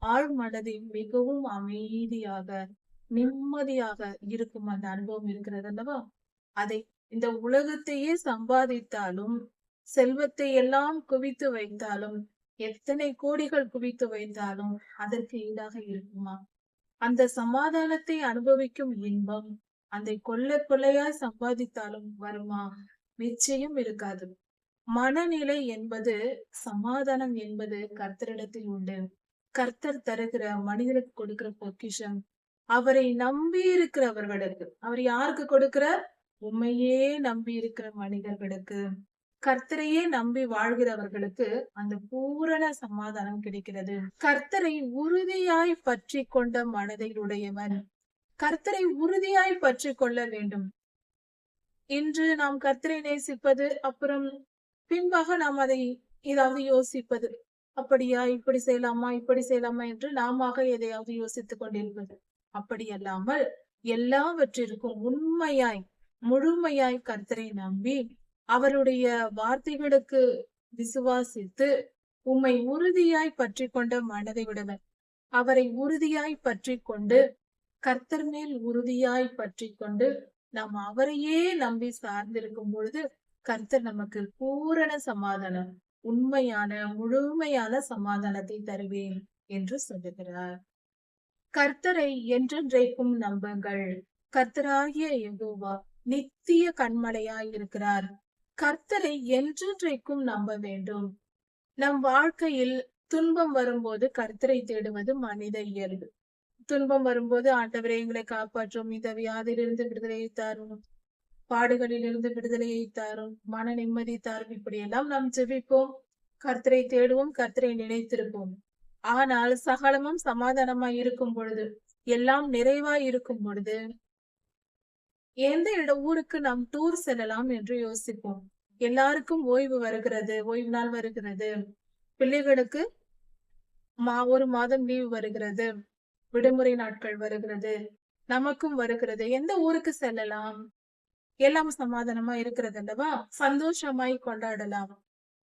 ஆழ் மனதில் மிகவும் அமைதியாக நிம்மதியாக இருக்கும் அந்த அனுபவம் இருக்கிறது அல்லவா? அதை இந்த உலகத்தையே சம்பாதித்தாலும், செல்வத்தை எல்லாம் குவித்து வைத்தாலும், எத்தனை கோடிகள் குவித்து வைத்தாலும் அதற்கு ஈடாக இருக்குமா? அந்த சமாதானத்தை அனுபவிக்கும் இன்பம் அதை கொள்ளை கொள்ளையாய் சம்பாதித்தாலும் வருமா? நிச்சயம் இருக்காது. மனநிலை என்பது, சமாதானம் என்பது கர்த்தரிடத்தில் உண்டு. கர்த்தர் தருகிற மனிதனுக்கு கொடுக்கிற பொக்கிஷம். அவரை நம்பி இருக்கிறவர்களுக்கு. அவர் யாருக்கு கொடுக்கிறார்? உண்மையே நம்பி இருக்கிற மனிதர்களுக்கு, கர்த்தரையே நம்பி வாழ்கிறவர்களுக்கு அந்த பூரண சமாதானம் கிடைக்கிறது. கர்த்தரை உறுதியாய் பற்றி கொண்ட மனதை உடையவன். கர்த்தரை உறுதியாய் பற்றி கொள்ள வேண்டும். இன்று நாம் கர்த்தரை நேசிப்பது, அப்புறம் பின்பாக நாம் அதை ஏதாவது யோசிப்பது, அப்படியா, இப்படி செய்யலாமா, இப்படி செய்யலாமா என்று நாம எதையாவது யோசித்துக் கொண்டிருப்பது. அப்படி அல்லாமல் எல்லாவற்றிற்கும் உண்மையாய் முழுமையாய் கர்த்தரை நம்பி அவருடைய வார்த்தைகளுக்கு விசுவாசித்து உம்மை உறுதியாய் பற்றி கொண்ட மனதை விடவர். அவரை உறுதியாய் பற்றி கொண்டு, கர்த்தர் மேல் உறுதியாய் பற்றி கொண்டு நாம் அவரையே நம்பி சார்ந்திருக்கும் பொழுது கர்த்தர் நமக்கு பூரண சமாதானம், உண்மையான முழுமையான சமாதானத்தை தருவேன் என்று சொல்லுகிறார். கர்த்தரை என்றென்றைக்கும் நம்புங்கள். கர்த்தராகிய யெகோவா நித்திய கண்மலையாய் இருக்கிறார். கர்த்தரை என்றென்றைக்கும் நம்ப வேண்டும். நம் வாழ்க்கையில் துன்பம் வரும்போது கர்த்தரை தேடுவது மனித இயல்பு. துன்பம் வரும்போது, ஆண்டவரே எங்களை காப்பாற்றும், இந்த வியாதியிலிருந்து விடுதலையை தாரும், பாடுகளில் இருந்து விடுதலையை தாரும், மன நிம்மதி தாரும், இப்படியெல்லாம் நாம் ஜெபிப்போம், கர்த்தரை தேடுவோம், கர்த்தரை நினைத்திருப்போம். ஆனால் சகலமும் சமாதானமாய் இருக்கும் பொழுது, எல்லாம் நிறைவாய் இருக்கும் பொழுது, எந்த ஊருக்கு நாம் டூர் செல்லலாம் என்று யோசிப்போம். எல்லாருக்கும் ஓய்வு வருகிறது, ஓய்வு நாள் வருகிறது, பிள்ளைகளுக்கு ஒரு மாதம் லீவு வருகிறது, விடுமுறை நாட்கள் வருகிறது, நமக்கும் வருகிறது. எந்த ஊருக்கு செல்லலாம்? எல்லாம் சமாதானமா இருக்கிறது அல்லவா? சந்தோஷமாய் கொண்டாடலாம்,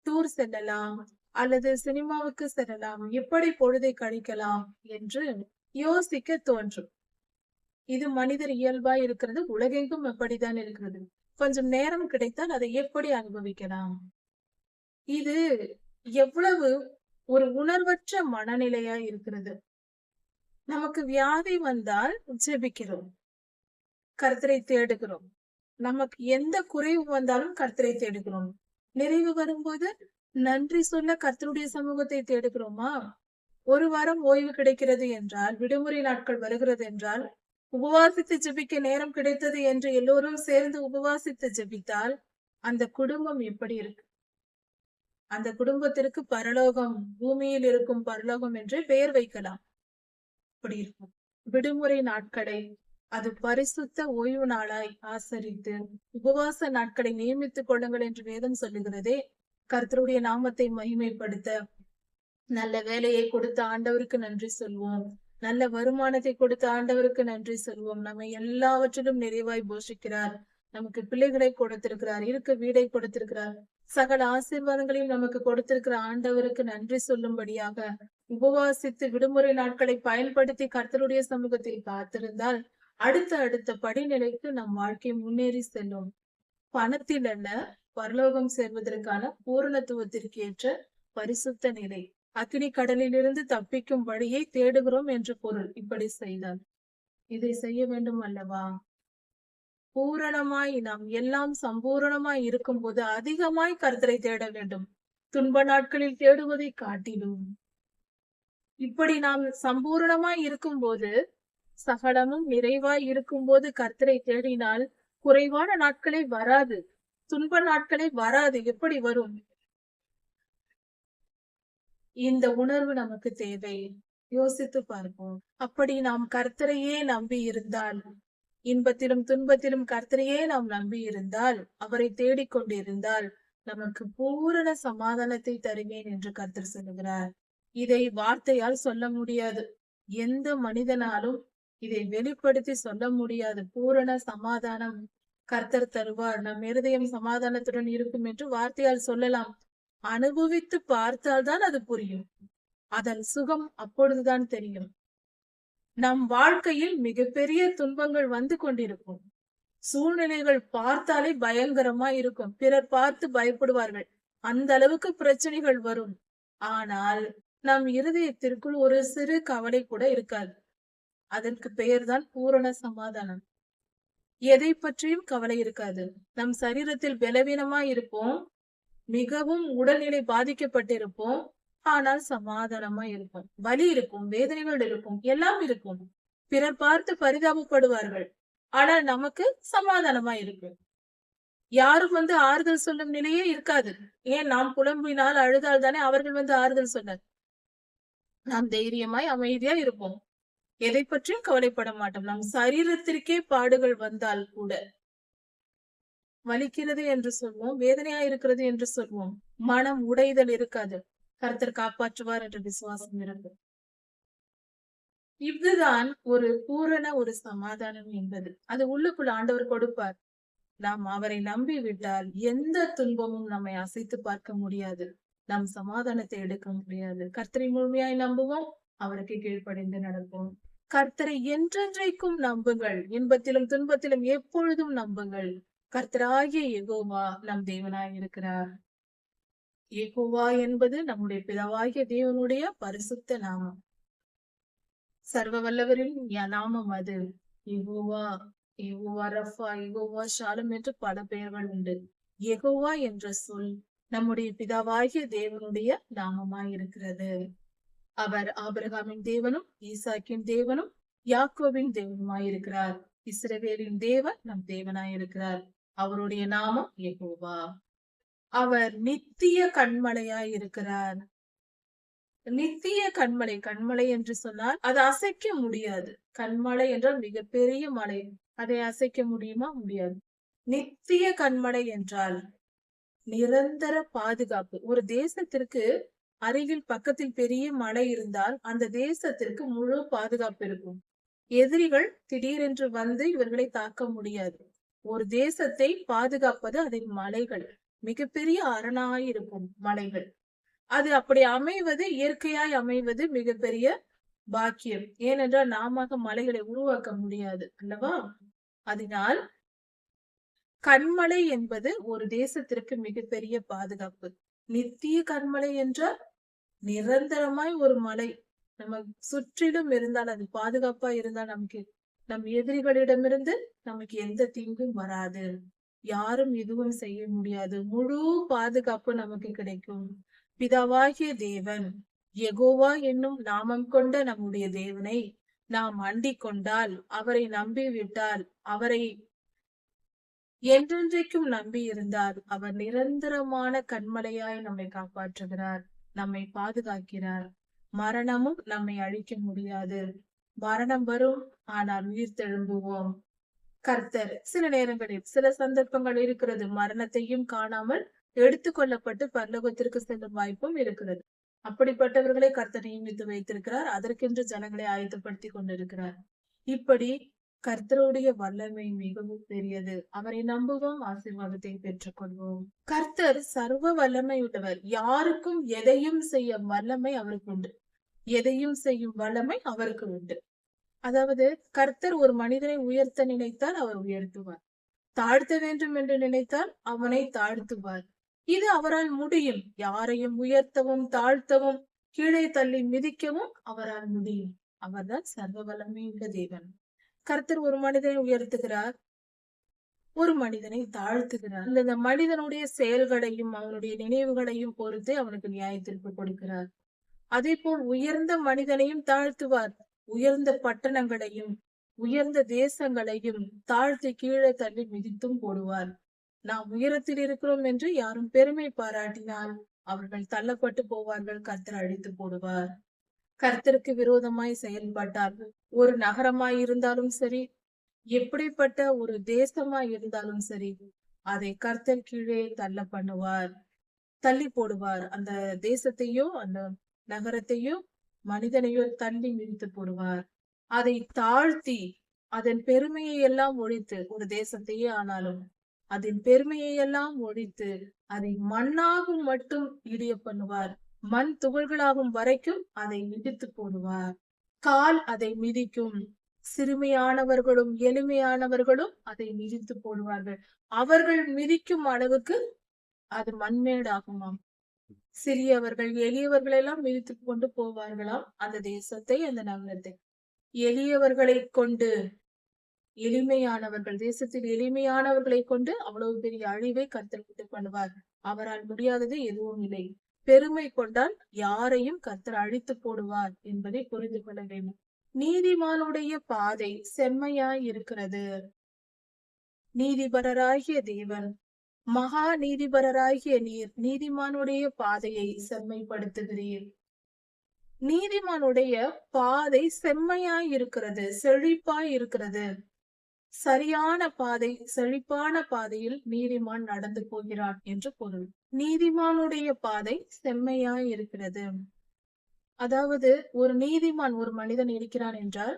டூர் செல்லலாம், அல்லது சினிமாவுக்கு செல்லலாம், எப்படி பொழுதை கழிக்கலாம் என்று யோசிக்க தோன்றும். இது மனிதர் இயல்பாய் இருக்கிறது. உலகெங்கும் எப்படித்தான் இருக்கிறது. கொஞ்சம் நேரம் கிடைத்தால் அதை எப்படி அனுபவிக்கலாம்? இது எவ்வளவு ஒரு உணர்வற்ற மனநிலையா இருக்கிறது. நமக்கு வியாதி வந்தால் ஜெபிக்கிறோம், கர்த்தரை தேடுகிறோம். நமக்கு எந்த குறைவு வந்தாலும் கர்த்தரை தேடுகிறோம். நிறைவு வரும்போது நன்றி சொல்ல கர்த்தருடைய சமூகத்தை தேடுகிறோமா? ஒரு வாரம் ஓய்வு கிடைக்கிறது என்றால், விடுமுறை நாட்கள் வருகிறது என்றால், உபவாசித்து ஜெபிக்க நேரம் கிடைத்தது என்று எல்லோரும் சேர்ந்து உபவாசித்து ஜெபித்தால் அந்த குடும்பம் எப்படி இருக்கு? அந்த குடும்பத்திற்கு பரலோகம், பூமியில் இருக்கும் பரலோகம் என்று பெயர் வைக்கலாம். அப்படி இருக்கும். விடுமுறை நாட்களை அது பரிசுத்த ஓய்வு நாளாய் ஆசரித்து உபவாச நாட்களை நியமித்துக் கொள்ளுங்கள் என்று வேதம் சொல்லுகிறதே. கர்த்தருடைய நாமத்தை மகிமைப்படுத்த நல்ல வேலையை கொடுத்த ஆண்டவருக்கு நன்றி சொல்வோம், நல்ல வருமானத்தை கொடுத்த ஆண்டவருக்கு நன்றி சொல்வோம். நம்ம எல்லாவற்றிலும் நிறைவாய் போஷிக்கிறார், நமக்கு பிள்ளைகளை கொடுத்திருக்கிறார், இருக்க வீடை கொடுத்திருக்கிறார், சகல ஆசீர்வாதங்களையும் நமக்கு கொடுத்திருக்கிற ஆண்டவருக்கு நன்றி சொல்லும்படியாக உபவாசித்து விடுமுறை நாட்களை பயன்படுத்தி கர்த்தருடைய சமூகத்தில் காத்திருந்தால் அடுத்த படிநிலைக்கு நம் வாழ்க்கை முன்னேறி செல்லும். பணத்தில் அல்ல, பரலோகம் சேர்வதற்கான பூரணத்துவத்திற்கு ஏற்ற பரிசுத்த நிலை. அக்கினி கடலிலிருந்து தப்பிக்கும் வழியை தேடுகிறோம் என்று பொருள். இப்படி செய்தால் இதை செய்ய வேண்டும் அல்லவா? பூரணமாய் நாம் எல்லாம் சம்பூரணமாய் இருக்கும் போது அதிகமாய் கர்த்தரை தேட வேண்டும். துன்ப நாட்களில் தேடுவதை காட்டிலும் இப்படி நாம் சம்பூரணமாய் இருக்கும் போது, சகலமும் நிறைவாய் இருக்கும் போது கர்த்தரை தேடினால் குறைவான நாட்களே வராது, துன்ப நாட்களே வராது. எப்படி வரும்? இந்த உணர்வு நமக்கு தேவை. யோசித்து பார்ப்போம். அப்படி நாம் கர்த்தரையே நம்பி இருந்தால், இன்பத்திலும் துன்பத்திலும் கர்த்தரையே நாம் நம்பி இருந்தால், அவரை தேடிக்கொண்டிருந்தால் நமக்கு பூரண சமாதானத்தை தருவேன் என்று கர்த்தர் சொல்லுகிறார். இதை வார்த்தையால் சொல்ல முடியாது. எந்த மனிதனாலும் இதை வெளிப்படுத்தி சொல்ல முடியாது. பூரண சமாதானம் கர்த்தர் தருவார், நம் இருதயம் சமாதானத்துடன் இருக்கும் என்று வார்த்தையால் சொல்லலாம். அனுபவித்து பார்த்தால்தான் அது புரியும். அதன் சுகம் அப்பொழுதுதான் தெரியும். நம் வாழ்க்கையில் மிகப்பெரிய துன்பங்கள் வந்து கொண்டிருக்கும். சூழ்நிலைகள் பார்த்தாலே பயங்கரமா இருக்கும். பிறர் பார்த்து பயப்படுவார்கள். அந்த அளவுக்கு பிரச்சனைகள் வரும். ஆனால் நம் இருதயத்திற்குள் ஒரு சிறு கவலை கூட இருக்காது. அதற்கு பெயர்தான் பூரண சமாதானம். எதை பற்றியும் கவலை இருக்காது. நம் சரீரத்தில் பலவீனமாய் இருப்போம், மிகவும் உடல்நிலை பாதிக்கப்பட்டிருப்போம், ஆனால் சமாதானமா இருக்கும். வலி இருக்கும், வேதனைகள் இருக்கும், எல்லாம் இருக்கும். பிறர் பார்த்து பரிதாபப்படுவார்கள். ஆனால் நமக்கு சமாதானமா இருக்கு. யாரும் ஆறுதல் சொல்லும் நிலையே இருக்காது. ஏன் நாம் புலம்பினால் அழுதால் தானே அவர்கள் ஆறுதல் சொன்னார். நாம் தைரியமாய் அமைதியா இருப்போம். எதை பற்றியும் கவலைப்பட மாட்டோம். நம் சரீரத்திற்கே பாடுகள் வந்தால் கூட வலிக்கிறது என்று சொல்வோம், வேதனையா இருக்கிறது என்று சொல்வோம். மனம் உடைதல் இருக்காது. கர்த்தர் காப்பாற்றுவார் என்ற விசுவாசம் இருக்கும். இதுதான் ஒரு பூரண ஒரு சமாதானம் என்பது. அது உள்ளுக்குள்ள ஆண்டவர் கொடுப்பார். நாம் அவரை நம்பி விட்டால் எந்த துன்பமும் நம்மை அசைத்து பார்க்க முடியாது. நம் சமாதானத்தை எடுக்க முடியாது. கர்த்தரை முழுமையாய் நம்புவோம், அவருக்கு கீழ்ப்படிந்து நடப்போம். கர்த்தரை என்றென்றைக்கும் நம்புங்கள். இன்பத்திலும் துன்பத்திலும் எப்பொழுதும் நம்புங்கள். கர்த்தராகிய யெகோவா நம் தேவனாய் இருக்கிறார். யெகோவா என்பது நம்முடைய பிதாவாகிய தேவனுடைய பரிசுத்த நாமம். சர்வ வல்லவரின் நாமம் அது. யெகோவா, யெகோவா ரஃபா, யெகோவா ஷாலும் என்று பல பெயர்கள் உண்டு. யெகோவா என்ற சொல் நம்முடைய பிதாவாகிய தேவனுடைய நாமமாய் இருக்கிறது. அவர் ஆபிரகாமின் தேவனும் ஈசாக்கின் தேவனும் யாக்கோபின் தேவனுமாய் இருக்கிறார். இஸ்ரவேலின் தேவன் நம் தேவனாய் இருக்கிறார். அவருடைய நாமம் யெகோவா. அவர் நித்திய கண்மலையாய் இருக்கிறார். நித்திய கண்மலை, கண்மலை என்று சொன்னால் அது அசைக்க முடியாது. கண்மலை என்றால் மிகப்பெரிய மலை, அதை அசைக்க முடியுமா? முடியாது. நித்திய கண்மலை என்றால் நிரந்தர பாதுகாப்பு. ஒரு தேசத்திற்கு அருகில் பக்கத்தில் பெரிய மலை இருந்தால் அந்த தேசத்திற்கு முழு பாதுகாப்பு இருக்கும். எதிரிகள் திடீரென்று இவர்களை தாக்க முடியாது. ஒரு தேசத்தை பாதுகாப்பது அதன் மலைகள். மிகப்பெரிய அரணாய் இருக்கும் மலைகள். அது அப்படி அமைவது, இயற்கையாய் அமைவது மிகப்பெரிய பாக்கியம். ஏனென்றால் நாம மலைகளை உருவாக்க முடியாது அல்லவா? அதனால் கண்மலை என்பது ஒரு தேசத்திற்கு மிகப்பெரிய பாதுகாப்பு. நித்திய கண்மலை என்றால் நிரந்தரமாய் ஒரு மலை நம்ம சுற்றிலும் இருந்தால், அது பாதுகாப்பா இருந்தால் நம் எதிரிகளிடமிருந்து நமக்கு எந்த தீங்கும் வராது. யாரும் எதுவும் செய்ய முடியாது. முழு பாதுகாப்பு நமக்கு கிடைக்கும். பிதாவாகிய தேவன் யெகோவா என்னும் நாமம் கொண்ட நம்முடைய தேவனை நாம் அண்டிக் கொண்டால், அவரை நம்பி விட்டால், அவரை என்றென்றைக்கும் நம்பி இருந்தால், அவர் நிரந்தரமான கண்மலையாய் நம்மை காப்பாற்றுகிறார், நம்மை பாதுகாக்கிறார். மரணமும் நம்மை அழிக்க முடியாது. மரணம் வரும், ஆனால் உயிர் தெழும்புவோம். கர்த்தர் சில நேரங்களில் சில சந்தர்ப்பங்கள் இருக்கிறது, மரணத்தையும் காணாமல் எடுத்துக்கொள்ளப்பட்டு பரலோகத்திற்கு செல்லும் வாய்ப்பும் இருக்கிறது. அப்படிப்பட்டவர்களை கர்த்தர் நியமித்து வைத்திருக்கிறார். அதற்கென்று ஜனங்களை ஆயத்தப்படுத்தி கொண்டிருக்கிறார். இப்படி கர்த்தருடைய வல்லமை மிகவும் பெரியது. அவரை நம்புவோம், ஆசீர்வாதத்தை பெற்றுக் கொள்வோம். கர்த்தர் சர்வ வல்லமை உள்ளவர். யாருக்கும் எதையும் செய்ய வல்லமை அவருக்கு உண்டு. எதையும் செய்யும் வல்லமை அவருக்கு உண்டு. அதாவது கர்த்தர் ஒரு மனிதனை உயர்த்த நினைத்தால் அவர் உயர்த்துவார். தாழ்த்த வேண்டும் என்று நினைத்தால் அவனை தாழ்த்துவார். இது அவரால் முடியும். யாரையும் உயர்த்தவும் தாழ்த்தவும் கீழே தள்ளி மிதிக்கவும் அவரால் முடியும். அவர்தான் சர்வ வல்லமையுள்ள தேவன். கர்த்தர் ஒரு மனிதனை உயர்த்துகிறார், ஒரு மனிதனை தாழ்த்துகிறார். இந்த மனிதனுடைய செயல்களையும் அவனுடைய நினைவுகளையும் பொறுத்து அவனுக்கு நியாயத்தீர்ப்பு கொடுக்கிறார். அதே போல் உயர்ந்த மனிதனையும் தாழ்த்துவார். உயர்ந்த பட்டணங்களையும் உயர்ந்த தேசங்களையும் தாழ்த்தி கீழே தள்ளி மிதித்தும் போடுவார். நாம் உயரத்தில் இருக்கிறோம் என்று யாரும் பெருமை பாராட்டினால் அவர்கள் தள்ளப்பட்டு போவார்கள். கர்த்தர் அழித்து போடுவார். கர்த்தருக்கு விரோதமாய் செயல்பட்டால், ஒரு நகரமாய் இருந்தாலும் சரி, எப்படிப்பட்ட ஒரு தேசமாய் இருந்தாலும் சரி, அதை கர்த்தர் கீழே தள்ள பண்ணுவார், தள்ளி போடுவார். அந்த தேசத்தையோ அந்த நகரத்தையோ மனிதனையோ தள்ளி மிதித்து போடுவார். அதை தாழ்த்தி அதன் பெருமையை எல்லாம் ஒழித்து, ஒரு தேசத்தையே ஆனாலும் அதன் பெருமையை எல்லாம் ஒழித்து அதை மண்ணாகும் மட்டும் இடிய பண்ணுவார். மண் துகள்களாகும் வரைக்கும் அதை மிதித்து போடுவார். கால் அதை மிதிக்கும். சிறுமையானவர்களும் எளிமையானவர்களும் அதை மிதித்து போடுவார்கள். அவர்கள் மிதிக்கும் அளவுக்கு அது மண்மேடாகுமாம். சிறியவர்கள் எளியவர்கள் எல்லாம் மிதித்து கொண்டு போவார்களாம் அந்த தேசத்தை, அந்த நகரத்தை. எளியவர்களை கொண்டு, எளிமையானவர்கள், தேசத்தில் எளிமையானவர்களை கொண்டு அவ்வளவு பெரிய அழிவை கர்த்தர் விட்டு பண்ணுவார். அவரால் முடியாதது எதுவும் இல்லை. பெருமை கொண்டால் யாரையும் கர்த்தர் அழித்து போடுவார் என்பதை புரிந்து கொள்ள வேண்டும். நீதிமானுடைய பாதை செம்மையாய் இருக்கிறது. நீதிபரராகிய தேவன், மகா நீதிபரராகிய நீர் நீதிமானுடைய பாதையை செம்மைப்படுத்துகிறீர். நீதிமானுடைய பாதை செம்மையாய் இருக்கிறது, செழிப்பாய் இருக்கிறது. சரியான பாதை, செழிப்பான பாதையில் நீதிமான் நடந்து போகிறான் என்று பொருள். நீதிமானுடைய பாதை செம்மையாய் இருக்கிறது. அதாவது ஒரு நீதிமான், ஒரு மனிதன் இருக்கிறான் என்றால்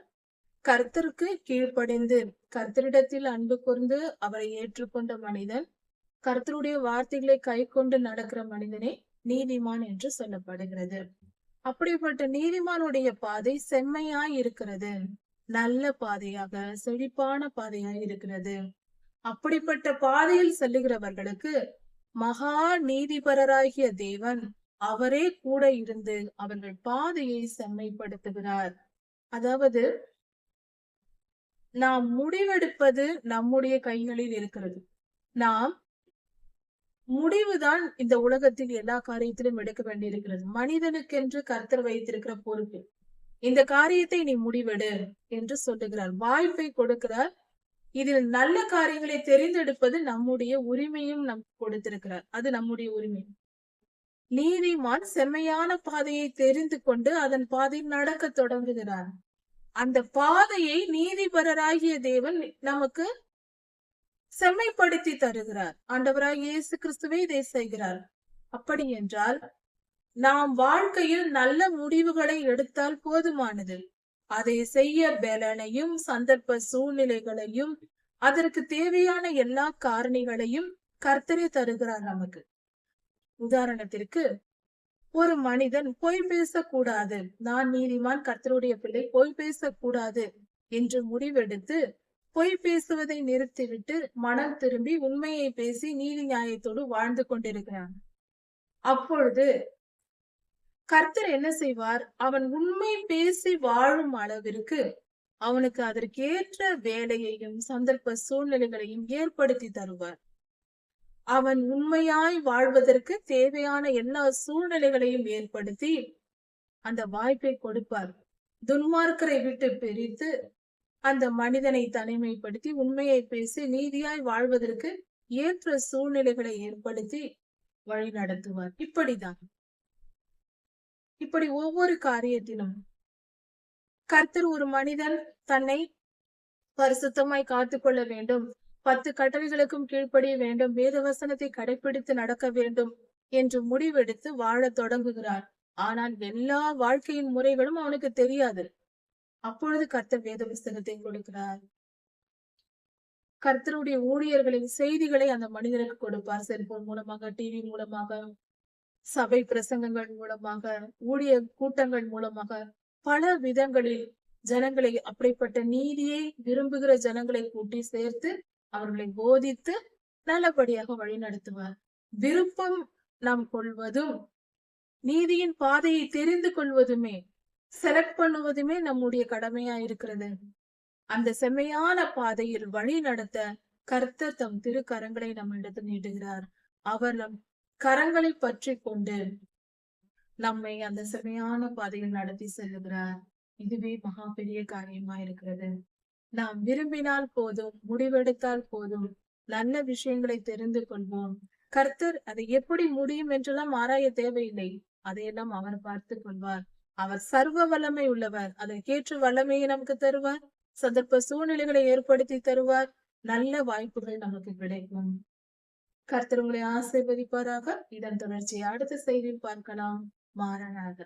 கர்த்தருக்கு கீழ்ப்படிந்து கர்த்தரிடத்தில் அன்பு கூர்ந்து அவரை ஏற்றுக்கொண்ட மனிதன், கர்த்தருடைய வார்த்தைகளை கை கொண்டு நடக்கிற மனிதனே நீதிமான் என்று சொல்லப்படுகிறது. அப்படிப்பட்ட நீதிமானுடைய பாதை செம்மையாய் இருக்கிறது, நல்ல பாதையாக, செழிப்பான பாதையாய் இருக்கிறது. அப்படிப்பட்ட பாதையில் செல்லுகிறவர்களுக்கு மகா நீதிபரராகிய தேவன் அவரே கூட இருந்து அவர்கள் பாதையை செம்மைப்படுத்துகிறார். அதாவது நாம் முடிவெடுப்பது நம்முடைய கைகளில் இருக்கிறது. நாம் முடிவுதான் இந்த உலகத்தில் எல்லா காரியத்திலும் எடுக்க வேண்டியிருக்கிறது. மனிதனுக்கென்று கர்த்தர் வைத்திருக்கிற பொறுப்பு, இந்த காரியத்தை நீ முடிவெடு என்று சொல்லுகிறார், வாய்ப்பை கொடுக்கிறார். இதில் நல்ல காரியங்களை தெரிந்தெடுப்பது நம்முடைய உரிமையும் நம் கொடுத்திருக்கிறார். அது நம்முடைய உரிமை. நீதிமான் செம்மையான பாதையை தெரிந்து கொண்டு அதன் பாதையில் நடக்க தொடங்குகிறார். அந்த பாதையை நீதிபரராகிய தேவன் நமக்கு செம்மைப்படுத்தி தருகிறார். ஆண்டவராகிய இயேசு கிறிஸ்துவே இதை செய்கிறார். அப்படி என்றால் நாம் வாழ்க்கையில் நல்ல முடிவுகளை எடுத்தால் போதுமானது. அதை செய்ய பலனையும் சந்தர்ப்ப சூழ்நிலைகளையும் அதற்கு தேவையான எல்லா காரணிகளையும் கர்த்தரே தருகிறார் நமக்கு. உதாரணத்திற்கு, ஒரு மனிதன் பொய் பேசக்கூடாது, நான் நீதிமான் கர்த்தருடைய பிள்ளை, பொய் பேசக்கூடாது என்று முடிவெடுத்து பொய் பேசுவதை நிறுத்திவிட்டு மனம் திரும்பி உண்மையை பேசி நீதி நியாயத்தோடு வாழ்ந்து கொண்டிருக்கிறான். அப்பொழுது கர்த்தர் என்ன செய்வார்? அவன் உண்மை பேசி வாழும் அளவிற்கு அவனுக்கு அதற்கேற்ற வேலையையும் சந்தர்ப்ப சூழ்நிலைகளையும் ஏற்படுத்தி தருவார். அவன் உண்மையாய் வாழ்வதற்கு தேவையான எல்லா சூழ்நிலைகளையும் ஏற்படுத்தி அந்த வாய்ப்பை கொடுப்பார். துன்மார்க்கரை விட்டு பிரித்து அந்த மனிதனை தனிமைப்படுத்தி உண்மையை பேசி நீதியாய் வாழ்வதற்கு ஏற்ற சூழ்நிலைகளை ஏற்படுத்தி வழி நடத்துவார். இப்படி ஒவ்வொரு காரியத்திலும் கர்த்தர் ஒரு மனிதன் தன்னை பரிசுத்தமாய் காத்துக்கொள்ள வேண்டும், 10 கட்டளைகளுக்கும் கீழ்ப்படிய வேண்டும், வேத வசனத்தை கடைபிடித்து நடக்க வேண்டும் என்று முடிவெடுத்து வாழ தொடங்குகிறார். ஆனால் எல்லா வாழ்க்கையின் முறைகளும் அவனுக்கு தெரியாது. அப்பொழுது கர்த்தர் வேத புஸ்தகத்தை கொடுக்கிறார். கர்த்தருடைய ஊழியர்களின் செய்திகளை அந்த மனிதனுக்கு கொடுப்பார். செல்போன் மூலமாக, டிவி மூலமாக, சபை பிரசங்கங்கள் மூலமாக, ஊழிய கூட்டங்கள் மூலமாக, பல விதங்களில் ஜனங்களை, அப்படிப்பட்ட நீதியை விரும்புகிற ஜனங்களை கூட்டி சேர்த்து அவர்களை போதித்து நல்லபடியாக வழி நடத்துவார். விருப்பம் நாம் கொள்வதும் நீதியின் பாதையை தெரிந்து கொள்வதுமே, செலக்ட் பண்ணுவதுமே நம்முடைய கடமையா இருக்கிறது. அந்த செம்மையான பாதையில் வழி நடத்த கர்த்தர் தம் திரு கரங்களை நம்மிடத்தில் நீட்டுகிறார். அவர் நம் கரங்களை பற்றி கொண்டு நம்மை அந்த செம்மையான பாதையில் நடத்தி செல்லுகிறார். இதுவே மகா பெரிய காரியமா இருக்கிறது. நாம் விரும்பினால் போதும், முடிவெடுத்தால் போதும், நல்ல விஷயங்களை தெரிந்து கொள்வோம். கர்த்தர் அதை எப்படி முடியும் என்றெல்லாம் ஆராய தேவையில்லை. அதையெல்லாம் அவர் பார்த்து கொள்வார். அவர் சர்வ வல்லமை உள்ளவர். அதற்கேற்ற வல்லமையை நமக்கு தருவார், சந்தர்ப்ப சூழ்நிலைகளை ஏற்படுத்தி தருவார், நல்ல வாய்ப்புகள் நமக்கு கிடைக்கும். கர்த்தர் உங்களை ஆசீர்வதிப்பாராக. இதன் தொடர்ச்சியை அடுத்த செய்தியில் பார்க்கலாம். மாறனாக.